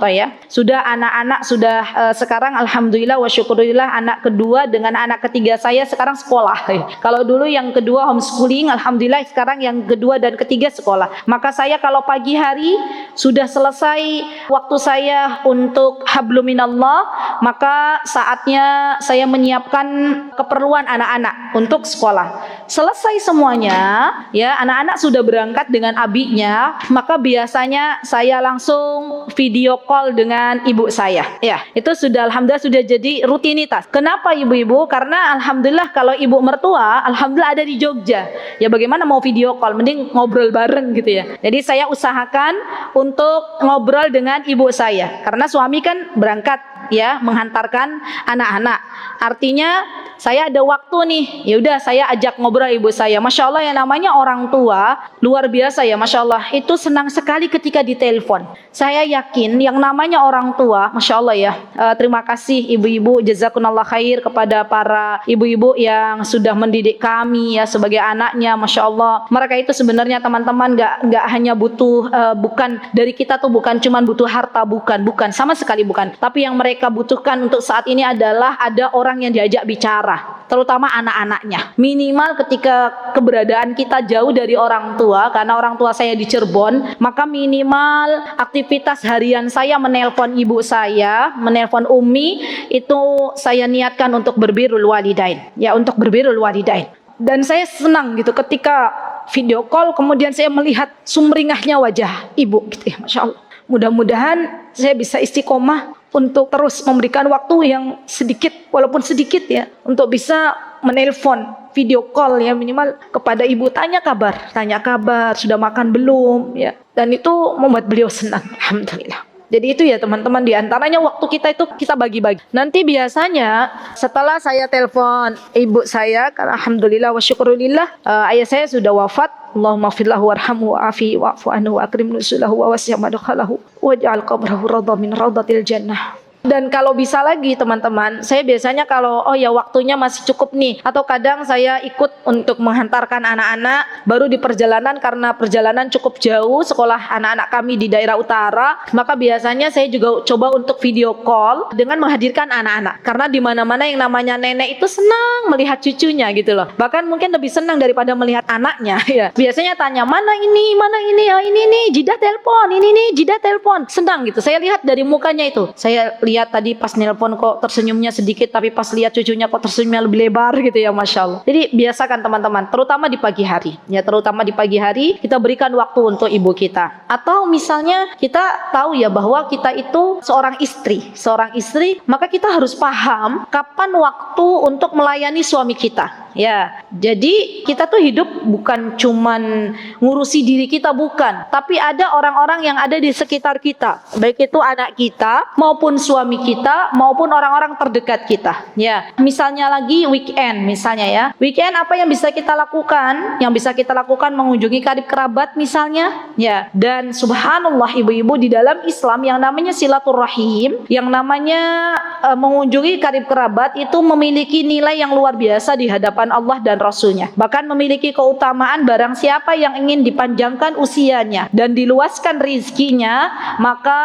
ya, sudah anak-anak sudah sekarang alhamdulillah wa syukurillah anak kedua dengan anak ketiga saya sekarang sekolah. Kalau dulu yang kedua homeschooling, alhamdulillah sekarang yang kedua dan ketiga sekolah. Maka saya kalau pagi hari sudah selesai waktu saya untuk habluminallah, maka saatnya saya menyiapkan keperluan anak-anak untuk sekolah. Selesai semuanya, ya, anak-anak sudah berangkat dengan abinya, maka biasanya saya langsung video call dengan ibu saya. Ya, itu sudah alhamdulillah sudah jadi rutinitas. Kenapa ibu-ibu? Karena alhamdulillah kalau ibu mertua alhamdulillah ada di Jogja. Ya bagaimana mau video call? Mending ngobrol bareng gitu ya. Jadi saya usahakan untuk ngobrol dengan ibu saya. Karena suami kan berangkat ya menghantarkan anak-anak. Artinya saya ada waktu nih, ya udah saya ajak ngobrol ibu saya. Masya Allah yang namanya orang tua luar biasa ya, Masya Allah itu senang sekali ketika ditelepon. Saya yakin yang namanya orang tua, Masya Allah ya. Terima kasih ibu-ibu, jazakunallah khair kepada para ibu-ibu yang sudah mendidik kami ya sebagai anaknya, Masya Allah. Mereka itu sebenarnya teman-teman nggak hanya butuh bukan dari kita tuh bukan cuman butuh harta, bukan sama sekali bukan. Tapi yang mereka mereka butuhkan untuk saat ini adalah ada orang yang diajak bicara, terutama anak-anaknya. Minimal ketika keberadaan kita jauh dari orang tua, karena orang tua saya di Cirebon, maka minimal aktivitas harian saya menelpon ibu saya, menelpon Umi, itu saya niatkan untuk berbirrul walidain, ya, untuk berbirrul walidain. Dan saya senang gitu ketika video call kemudian saya melihat sumringahnya wajah ibu gitu ya, Masya Allah. Mudah-mudahan saya bisa istiqomah untuk terus memberikan waktu yang sedikit, walaupun sedikit ya, untuk bisa menelpon, video call ya, minimal kepada ibu, tanya kabar, sudah makan belum ya. Dan itu membuat beliau senang, alhamdulillah. Jadi itu ya teman-teman, diantaranya waktu kita itu kita bagi-bagi. Nanti biasanya setelah saya telepon ibu saya, karena alhamdulillah wa syukurillah, ayah saya sudah wafat. Allahumma firlahu warhamhu wa'afi wa'fu anhu wa akrim nusulahu wa wasi'a madkhalahu waj'al qabrahu radha min radhatil jannah. Dan kalau bisa lagi teman-teman, saya biasanya kalau waktunya masih cukup nih, atau kadang saya ikut untuk menghantarkan anak-anak baru di perjalanan, karena perjalanan cukup jauh sekolah anak-anak kami di daerah utara, maka biasanya saya juga coba untuk video call dengan menghadirkan anak-anak, karena di mana-mana yang namanya nenek itu senang melihat cucunya gitu loh, bahkan mungkin lebih senang daripada melihat anaknya ya. Biasanya tanya, mana ini ya, ini nih Jidah telepon, ini nih Jidah telepon, senang gitu. Saya lihat dari mukanya itu, saya lihat tadi pas nelpon kok tersenyumnya sedikit, tapi pas lihat cucunya kok tersenyumnya lebih lebar gitu ya, Masya Allah. Jadi biasakan teman-teman, terutama di pagi hari ya, terutama di pagi hari kita berikan waktu untuk ibu kita. Atau misalnya kita tahu ya bahwa kita itu seorang istri, maka kita harus paham kapan waktu untuk melayani suami kita ya. Jadi kita tuh hidup bukan cuman ngurusi diri kita, bukan, tapi ada orang-orang yang ada di sekitar kita, baik itu anak kita maupun suami kita maupun orang-orang terdekat kita ya. Misalnya lagi weekend, misalnya ya, weekend apa yang bisa kita lakukan? Yang bisa kita lakukan mengunjungi karib kerabat misalnya ya. Dan subhanallah ibu-ibu, di dalam Islam yang namanya silaturahim, yang namanya mengunjungi karib kerabat itu memiliki nilai yang luar biasa di hadapan Allah dan Rasulnya. Bahkan memiliki keutamaan, barang siapa yang ingin dipanjangkan usianya dan diluaskan rizkinya, maka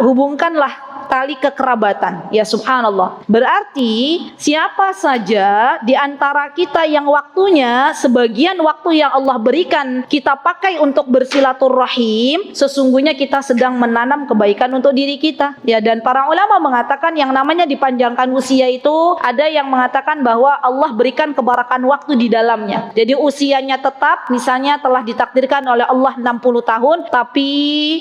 hubungkanlah tali kekerabatan ya. Subhanallah, berarti siapa saja di antara kita yang waktunya, sebagian waktu yang Allah berikan kita pakai untuk bersilaturahim, sesungguhnya kita sedang menanam kebaikan untuk diri kita ya. Dan para ulama mengatakan yang namanya dipanjangkan usia itu, ada yang mengatakan bahwa Allah berikan kebarakan waktu di dalamnya. Jadi usianya tetap, misalnya telah ditakdirkan oleh Allah 60 tahun, tapi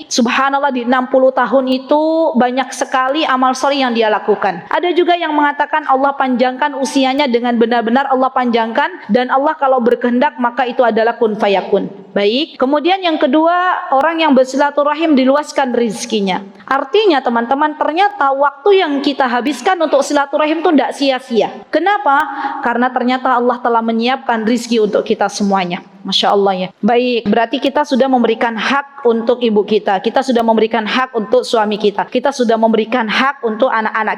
subhanallah di 60 tahun itu banyak sekali amal soleh yang dia lakukan. Ada juga yang mengatakan Allah panjangkan usianya dengan benar-benar Allah panjangkan, dan Allah kalau berkehendak maka itu adalah kun fayakun. Baik, kemudian yang kedua, orang yang bersilaturahim diluaskan rizkinya. Artinya teman-teman, ternyata waktu yang kita habiskan untuk silaturahim itu tidak sia-sia. Kenapa? Karena ternyata Allah telah menyiapkan rizki untuk kita semuanya. Masya Allah ya. Baik, berarti kita sudah memberikan hak untuk ibu kita, kita sudah memberikan hak untuk suami kita, kita sudah memberikan hak untuk anak-anak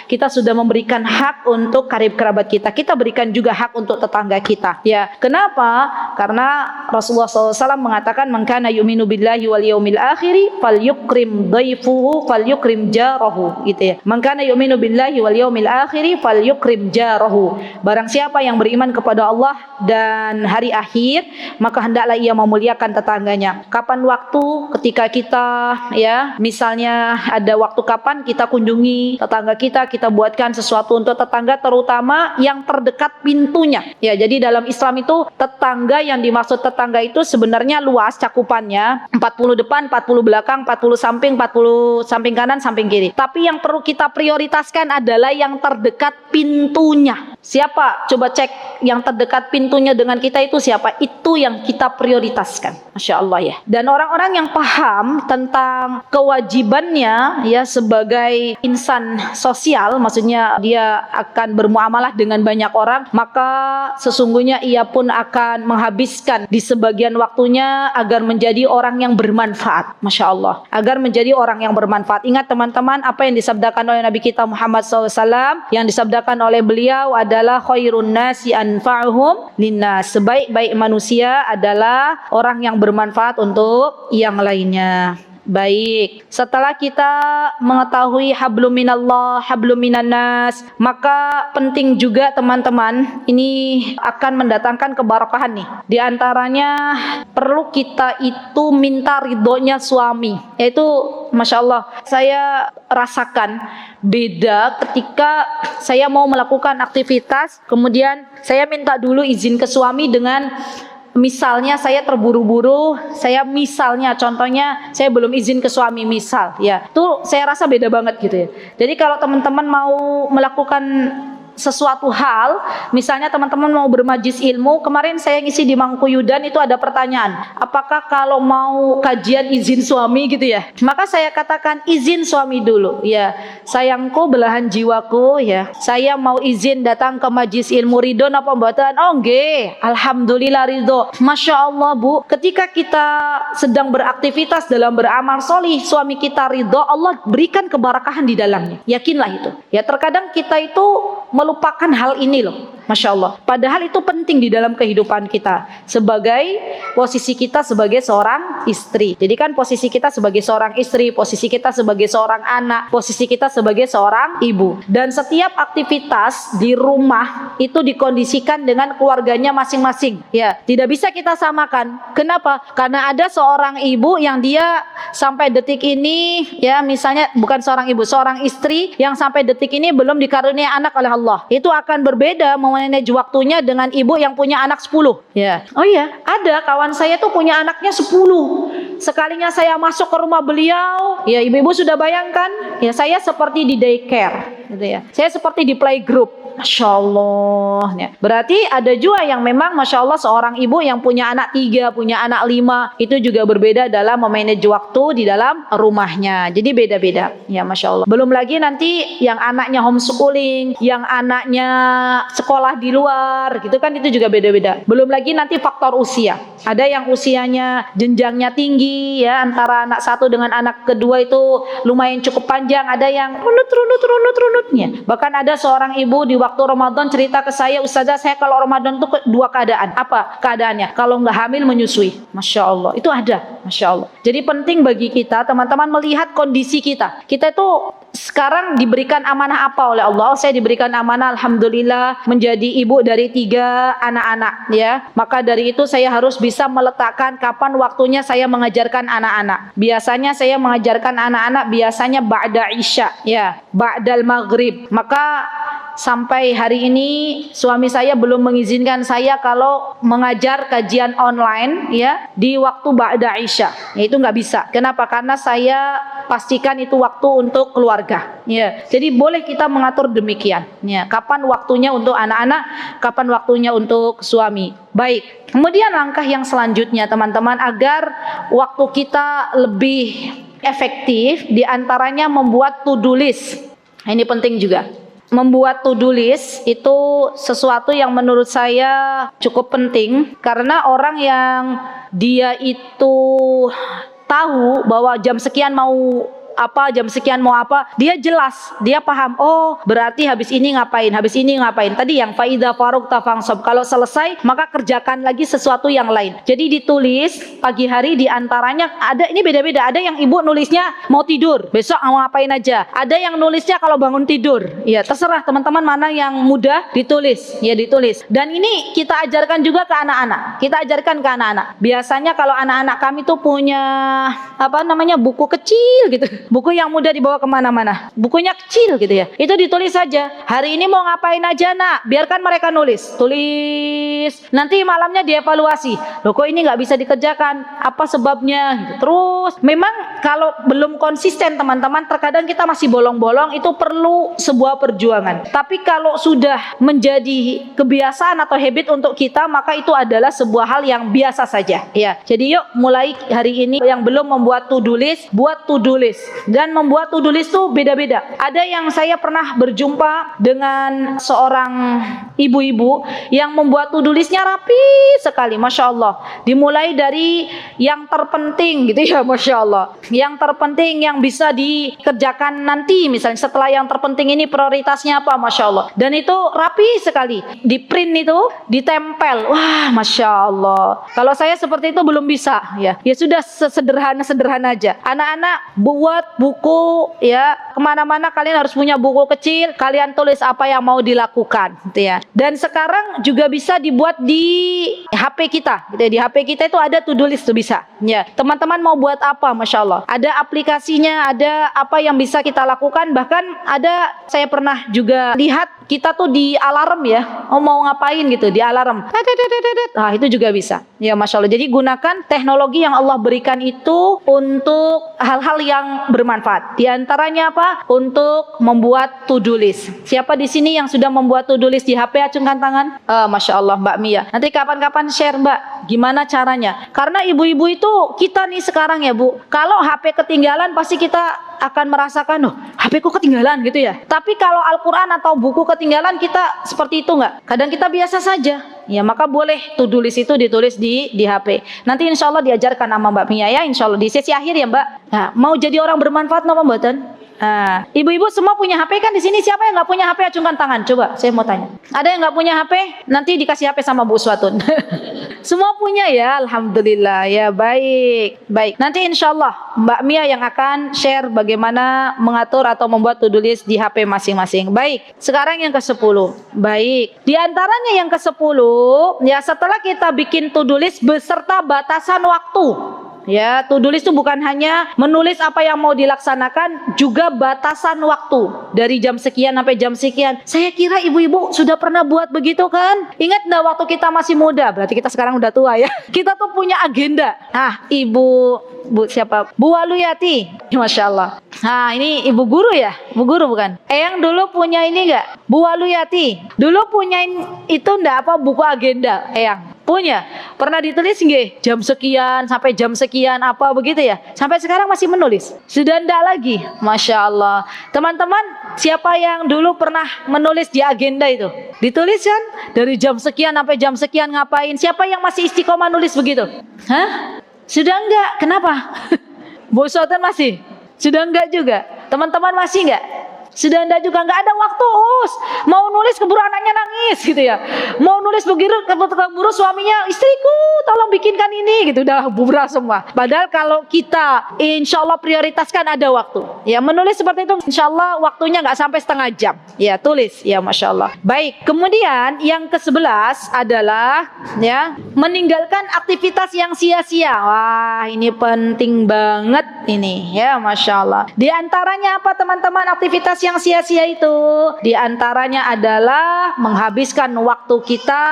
kita sudah memberikan hak untuk karib kerabat kita berikan juga hak untuk tetangga kita ya. Kenapa? Karena Rasulullah SAW mengatakan, man kana yu'minu billahi wal yaumil akhiri falyukrim dhaifuhu falyukrim jarahu gitu ya. Man kana yu'minu billahi wal yaumil akhiri falyukrim jarahu. Barang siapa yang beriman kepada Allah dan hari akhir, maka hendaklah ia memuliakan tetangganya. Kapan waktu ketika kita ya, misalnya ada waktu kapan kita kunjungi tetangga kita buatkan sesuatu untuk tetangga, terutama yang terdekat pintunya ya. Jadi dalam Islam itu tetangga, yang dimaksud tetangga itu sebenarnya luas cakupannya, 40 depan, 40 belakang, 40 samping, 40 samping kanan, samping kiri. Tapi yang perlu kita prioritaskan adalah yang terdekat pintunya. Siapa? Coba cek yang terdekat pintunya dengan kita itu siapa? Itu yang kita prioritaskan. Masya Allah ya. Dan orang-orang yang paham tentang kewajibannya ya sebagai insan sosial, maksudnya dia akan bermuamalah dengan banyak orang, maka sesungguhnya ia pun akan menghabiskan di sebagian waktunya agar menjadi orang yang bermanfaat. Masya Allah, agar menjadi orang yang bermanfaat. Ingat teman-teman, apa yang disabdakan oleh Nabi kita Muhammad SAW, yang disabdakan oleh beliau adalah khairun nasi anfa'uhum linnas. Sebaik-baik manusia adalah orang yang bermanfaat untuk yang lainnya. Baik, setelah kita mengetahui hablum minallah, hablum minannas, maka penting juga teman-teman, ini akan mendatangkan keberkahan nih. Di antaranya perlu kita itu minta ridhonya suami. Yaitu Masya Allah, saya rasakan beda ketika saya mau melakukan aktivitas, kemudian saya minta dulu izin ke suami dengan misalnya saya terburu-buru, contohnya saya belum izin ke suami misal, ya, tuh saya rasa beda banget gitu ya. Jadi kalau teman-teman mau melakukan sesuatu hal, misalnya teman-teman mau bermajlis ilmu, kemarin saya ngisi di Mangkuyudan itu ada pertanyaan, apakah kalau mau kajian izin suami gitu ya? Maka saya katakan izin suami dulu, ya. Sayangku belahan jiwaku, ya. Saya mau izin datang ke majlis ilmu, ridho napa mboten? Oh nggih, alhamdulillah ridho. Masya Allah Bu, ketika kita sedang beraktivitas dalam beramal solih, suami kita ridho, Allah berikan keberkahan di dalamnya. Yakinlah itu. Ya, terkadang kita itu melupakan hal ini loh, Masya Allah. Padahal itu penting di dalam kehidupan kita sebagai posisi kita sebagai seorang istri. Jadi kan posisi kita sebagai seorang istri, posisi kita sebagai seorang anak, posisi kita sebagai seorang ibu. Dan setiap aktivitas di rumah itu dikondisikan dengan keluarganya masing-masing. Ya, tidak bisa kita samakan. Kenapa? Karena ada seorang ibu yang dia sampai detik ini, ya misalnya bukan seorang ibu, seorang istri yang sampai detik ini belum dikaruniai anak oleh Allah. Itu akan berbeda memanage waktunya dengan ibu yang punya anak 10. Ya. Oh iya, ada kawan saya tuh punya anaknya 10. Sekalinya saya masuk ke rumah beliau, ya ibu-ibu sudah bayangkan, ya saya seperti di daycare gitu ya. Saya seperti di playgroup. Masya Allah ya. Berarti ada juga yang memang Masya Allah seorang ibu yang punya anak 3, punya anak 5, itu juga berbeda dalam memanage waktu di dalam rumahnya. Jadi beda-beda ya, Masya Allah. Belum lagi nanti yang anaknya homeschooling, yang anaknya sekolah di luar gitu kan, itu juga beda-beda. Belum lagi nanti faktor usia. Ada yang usianya jenjangnya tinggi ya, antara anak satu dengan anak kedua itu lumayan cukup panjang. Ada yang runut-runutnya. Bahkan ada seorang ibu di waktu Ramadan cerita ke saya, Ustazah saya kalau Ramadan tuh dua keadaan. Apa keadaannya? Kalau nggak hamil menyusui. Masya Allah, itu ada. Masya Allah. Jadi penting bagi kita teman-teman melihat kondisi kita. Kita itu sekarang diberikan amanah apa oleh Allah? Saya diberikan amanah alhamdulillah menjadi ibu dari 3 anak-anak ya. Maka dari itu saya harus bisa meletakkan kapan waktunya saya mengajarkan anak-anak. Biasanya saya mengajarkan anak-anak biasanya ba'da isya ya, ba'dal maghrib. Maka sampai hari ini suami saya belum mengizinkan saya kalau mengajar kajian online ya di waktu ba'da isya. Ya, itu nggak bisa. Kenapa? Karena saya pastikan itu waktu untuk keluarga. Ya, jadi boleh kita mengatur demikian. Ya, kapan waktunya untuk anak-anak, kapan waktunya untuk suami. Baik. Kemudian langkah yang selanjutnya teman-teman agar waktu kita lebih efektif, diantaranya membuat to-do list. Ini penting juga. Membuat to-do list itu sesuatu yang menurut saya cukup penting, karena orang yang dia itu tahu bahwa jam sekian mau apa, jam sekian mau apa, dia jelas, dia paham, oh berarti habis ini ngapain, habis ini ngapain. Tadi yang faida farugta fansab, kalau selesai maka kerjakan lagi sesuatu yang lain. Jadi ditulis pagi hari, diantaranya ada, ini beda-beda, ada yang ibu nulisnya mau tidur, besok mau ngapain aja. Ada yang nulisnya kalau bangun tidur. Ya terserah teman-teman mana yang mudah ditulis, ya ditulis. Dan ini kita ajarkan juga ke anak-anak, kita ajarkan ke anak-anak. Biasanya kalau anak-anak kami tuh punya apa namanya, buku kecil gitu, buku yang mudah dibawa kemana-mana, bukunya kecil gitu ya, itu ditulis saja, hari ini mau ngapain aja nak, biarkan mereka nulis, nanti malamnya dievaluasi, loh kok ini nggak bisa dikerjakan, apa sebabnya. Terus memang kalau belum konsisten teman-teman, terkadang kita masih bolong-bolong, itu perlu sebuah perjuangan. Tapi kalau sudah menjadi kebiasaan atau habit untuk kita, maka itu adalah sebuah hal yang biasa saja ya. Jadi yuk mulai hari ini yang belum membuat to-do list, buat to-do list. dan membuat to-do list tuh beda-beda. Ada yang saya pernah berjumpa dengan seorang ibu-ibu yang membuat to-do listnya rapi sekali, Masya Allah. Dimulai dari yang terpenting gitu ya, Masya Allah. Yang terpenting yang bisa dikerjakan nanti, misalnya setelah yang terpenting ini prioritasnya apa, Masya Allah. Dan itu rapi sekali. Di print itu, ditempel. Wah, Masya Allah. Kalau saya seperti itu belum bisa ya. Ya sudah sederhana aja. Anak-anak buat buku ya, kemana-mana kalian harus punya buku kecil, kalian tulis apa yang mau dilakukan gitu ya. Dan sekarang juga bisa dibuat di HP kita gitu ya. Di HP kita itu ada to-do list tuh bisa ya. Teman-teman mau buat apa, Masya Allah, ada aplikasinya, ada apa yang bisa kita lakukan. Bahkan ada, saya pernah juga lihat, kita tuh di alarm ya, mau ngapain gitu, di alarm, nah itu juga bisa ya, Masya Allah. Jadi gunakan teknologi yang Allah berikan itu untuk hal-hal yang bermanfaat. Di antaranya apa? Untuk membuat to-do list. Siapa di sini yang sudah membuat to-do list di HP? Acungkan tangan. Masya Allah, Mbak Mia. Nanti kapan-kapan share, Mbak, gimana caranya. Karena ibu-ibu itu, kita nih sekarang ya Bu, kalau HP ketinggalan pasti kita akan merasakan, HP ku ketinggalan gitu ya. Tapi kalau Al-Quran atau buku ketinggalan, kita seperti itu nggak? Kadang kita biasa saja. Ya, maka boleh to-do list itu ditulis di HP. Nanti insya Allah diajarkan sama Mbak Mia ya, insya Allah di sesi akhir ya Mbak. Nah, mau jadi orang bermanfaat napa mboten? Nah, ibu-ibu semua punya HP kan di sini? Siapa yang nggak punya HP? Acungkan tangan. Coba, saya mau tanya. Ada yang nggak punya HP? Nanti dikasih HP sama Bu Uswatun. Semua punya ya, alhamdulillah ya, baik. Nanti insya Allah Mbak Mia yang akan share bagaimana mengatur atau membuat to-do list di HP masing-masing. Baik, sekarang yang ke-10. Baik, di antaranya yang ke-10 ya, setelah kita bikin to-do list beserta batasan waktu. Ya, to-do list itu bukan hanya menulis apa yang mau dilaksanakan, juga batasan waktu. Dari jam sekian sampai jam sekian. Saya kira ibu-ibu sudah pernah buat begitu kan? Ingat enggak waktu kita masih muda? Berarti kita sekarang udah tua ya. Kita tuh punya agenda. Bu siapa? Bu Waluyati. Masya Allah. Nah, ini ibu guru ya? Bu guru bukan? Eyang dulu punya ini enggak? Bu Waluyati. Dulu punya itu enggak apa, buku agenda Eyang? Punya. Pernah ditulis nggih? Jam sekian sampai jam sekian apa begitu ya? Sampai sekarang masih menulis. Sudah enggak lagi. Masya Allah. Teman-teman, siapa yang dulu pernah menulis di agenda itu? Ditulis kan? Dari jam sekian sampai jam sekian ngapain? Siapa yang masih istiqomah nulis begitu? Hah? Sudah enggak? Kenapa? Bu Sultan masih? Sudah enggak juga? Teman-teman masih enggak? Sudah enggak juga, enggak ada waktu. Mau nulis keburu anaknya nangis gitu ya. Mau nulis keburu suaminya, istriku tolong bikinkan ini gitu. Udah bubrah semua. Padahal kalau kita insya Allah prioritaskan ada waktu. Ya, menulis seperti itu insya Allah waktunya enggak sampai setengah jam. Ya, tulis. Ya, Masya Allah. Baik, kemudian yang ke-11 adalah ya, meninggalkan aktivitas yang sia-sia. Wah, ini penting banget ini. Ya, Masya Allah. Di antaranya apa teman-teman aktivitas yang sia-sia itu? Di antaranya adalah menghabiskan waktu kita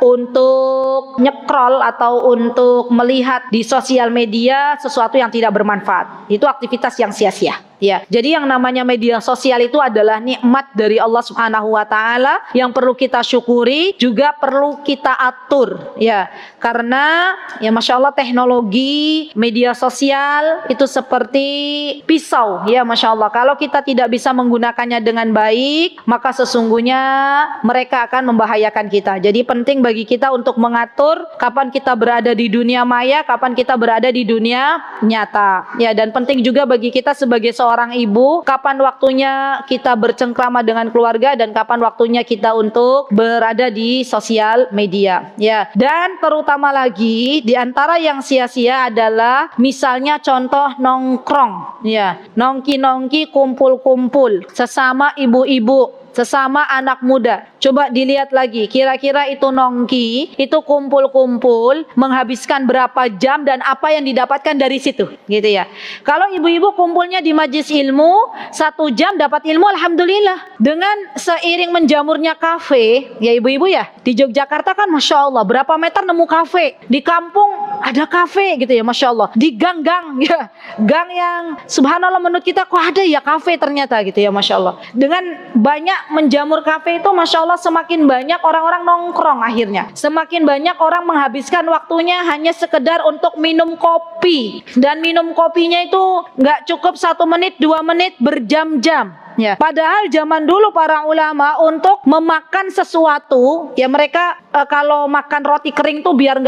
untuk nyekrol atau untuk melihat di sosial media sesuatu yang tidak bermanfaat. Itu aktivitas yang sia-sia. Ya, jadi yang namanya media sosial itu adalah nikmat dari Allah Subhanahu wa taala yang perlu kita syukuri, juga perlu kita atur ya. Karena ya Masya Allah teknologi media sosial itu seperti pisau ya, Masya Allah. Kalau kita tidak bisa menggunakannya dengan baik, maka sesungguhnya mereka akan membahayakan kita. Jadi penting bagi kita untuk mengatur kapan kita berada di dunia maya, kapan kita berada di dunia nyata. Ya, dan penting juga bagi kita sebagai seorang ibu, kapan waktunya kita bercengkrama dengan keluarga dan kapan waktunya kita untuk berada di sosial media. Ya, dan terutama lagi di antara yang sia-sia adalah misalnya contoh nongkrong, ya, nongki-nongki, kumpul-kumpul sesama ibu-ibu, sesama anak muda. Coba dilihat lagi, kira-kira itu nongki, itu kumpul-kumpul, menghabiskan berapa jam dan apa yang didapatkan dari situ, gitu ya. Kalau ibu-ibu kumpulnya di majelis ilmu, 1 jam dapat ilmu, alhamdulillah. Dengan seiring menjamurnya kafe, ya ibu-ibu ya, di Yogyakarta kan Masya Allah, berapa meter nemu kafe. Di kampung ada kafe gitu ya, Masya Allah. Di gang-gang ya, gang yang subhanallah menurut kita kok ada ya kafe ternyata gitu ya, Masya Allah. Dengan banyak menjamur kafe itu Masya Allah Allah semakin banyak orang-orang nongkrong akhirnya. Semakin banyak orang menghabiskan waktunya hanya sekedar untuk minum kopi. Dan minum kopinya itu nggak cukup 1 menit, 2 menit, berjam-jam. Ya, padahal zaman dulu para ulama untuk memakan sesuatu, ya mereka kalau makan roti kering tuh biar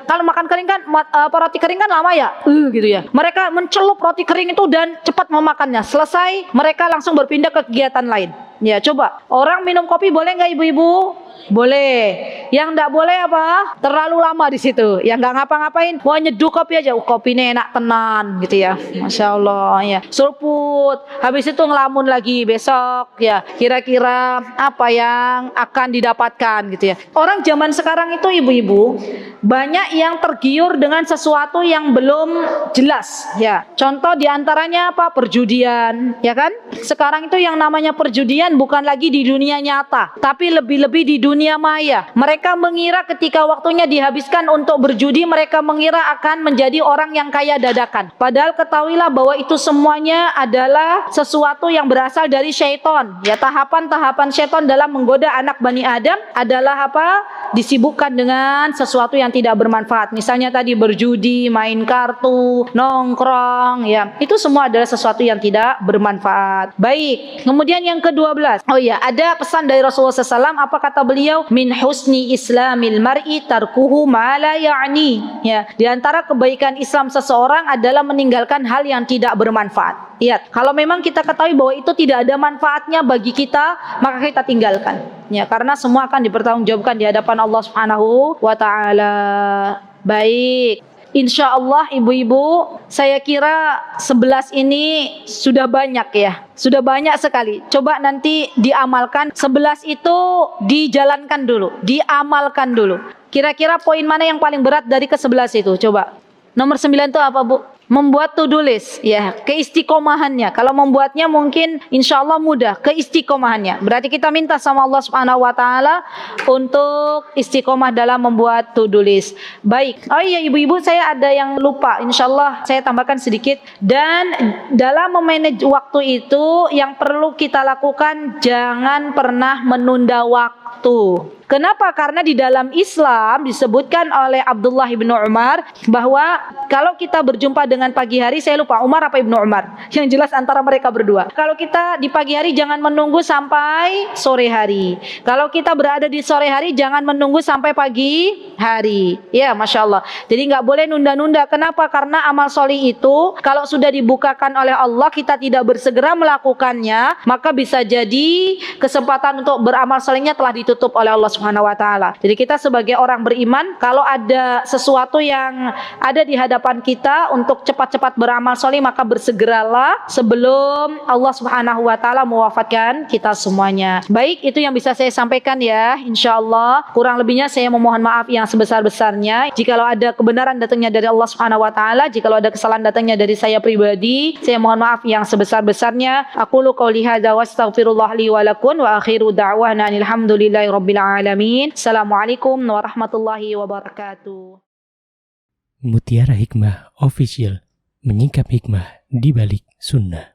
kalau makan kering kan roti kering kan lama ya, gitu ya. Mereka mencelup roti kering itu dan cepat memakannya. Selesai, mereka langsung berpindah ke kegiatan lain. Ya, coba orang minum kopi boleh nggak ibu-ibu? Boleh. Yang nggak boleh apa? Terlalu lama di situ. Yang nggak ngapa-ngapain, wah nyeduh kopi aja. Kopinya enak tenan, gitu ya. Masya Allah ya. Surput. Habis itu ngelamun lagi besok ya. Kira-kira apa yang akan didapatkan, gitu ya. Orang zaman sekarang itu ibu-ibu banyak yang tergiur dengan sesuatu yang belum jelas. Ya. Contoh diantaranya apa? Perjudian, ya kan? Sekarang itu yang namanya perjudian bukan lagi di dunia nyata, tapi lebih-lebih di dunia maya. Mereka mengira ketika waktunya dihabiskan untuk berjudi, mereka mengira akan menjadi orang yang kaya dadakan. Padahal ketahuilah bahwa itu semuanya adalah sesuatu yang berasal dari syaitan. Ya, tahapan-tahapan syaitan dalam menggoda anak Bani Adam adalah apa? Disibukkan dengan sesuatu yang tidak bermanfaat. Misalnya tadi berjudi, main kartu, nongkrong, ya. Itu semua adalah sesuatu yang tidak bermanfaat. Baik. Kemudian yang ke-12. Oh iya, ada pesan dari Rasulullah SAW. Apa kata beliau? Min husni islamil mar'i tarkuhu ma la ya'ni. Ya, di antara kebaikan Islam seseorang adalah meninggalkan hal yang tidak bermanfaat. Lihat, kalau memang kita ketahui bahwa itu tidak ada manfaatnya bagi kita, maka kita tinggalkan. Ya, karena semua akan dipertanggungjawabkan di hadapan Allah Subhanahu wa taala. Baik. Insya Allah ibu-ibu, saya kira 11 ini sudah banyak ya. Sudah banyak sekali. Coba nanti diamalkan. 11 itu dijalankan dulu, diamalkan dulu. Kira-kira poin mana yang paling berat dari ke-11 itu? Coba. Nomor 9 itu apa, Bu? Membuat to-do list, ya, keistiqomahannya. Kalau membuatnya mungkin insya Allah mudah, keistiqomahannya. Berarti kita minta sama Allah Subhanahu Wa Taala untuk istiqomah dalam membuat to-do list. Baik. Oh iya ibu-ibu, saya ada yang lupa. Insya Allah saya tambahkan sedikit. Dan dalam memanage waktu itu yang perlu kita lakukan, jangan pernah menunda waktu. Kenapa? Karena di dalam Islam disebutkan oleh Abdullah bin Umar bahwa kalau kita berjumpa dengan pagi hari, saya lupa Umar apa Ibnu Umar, yang jelas antara mereka berdua. Kalau kita di pagi hari jangan menunggu sampai sore hari. Kalau kita berada di sore hari jangan menunggu sampai pagi hari. Ya, Masya Allah. Jadi nggak boleh nunda-nunda. Kenapa? Karena amal solih itu kalau sudah dibukakan oleh Allah, kita tidak bersegera melakukannya, maka bisa jadi kesempatan untuk beramal solihnya telah ditutup oleh Allah Subhanahu wa taala. Jadi kita sebagai orang beriman, kalau ada sesuatu yang ada di hadapan kita untuk cepat-cepat beramal soleh, maka bersegeralah sebelum Allah Subhanahu wa taala mewafatkan kita semuanya. Baik, itu yang bisa saya sampaikan ya, insyaallah. Kurang lebihnya saya memohon maaf yang sebesar-besarnya. Jikalau ada kebenaran datangnya dari Allah Subhanahu wa taala, jikalau ada kesalahan datangnya dari saya pribadi, saya mohon maaf yang sebesar-besarnya. Aqulu qouli hadza wa astaghfirullah li wa lakum wa akhiru da'wana alhamdulillahi rabbil alamin. Assalamualaikum warahmatullahi wabarakatuh. Mutiara Hikmah Official, menyingkap hikmah di balik sunnah.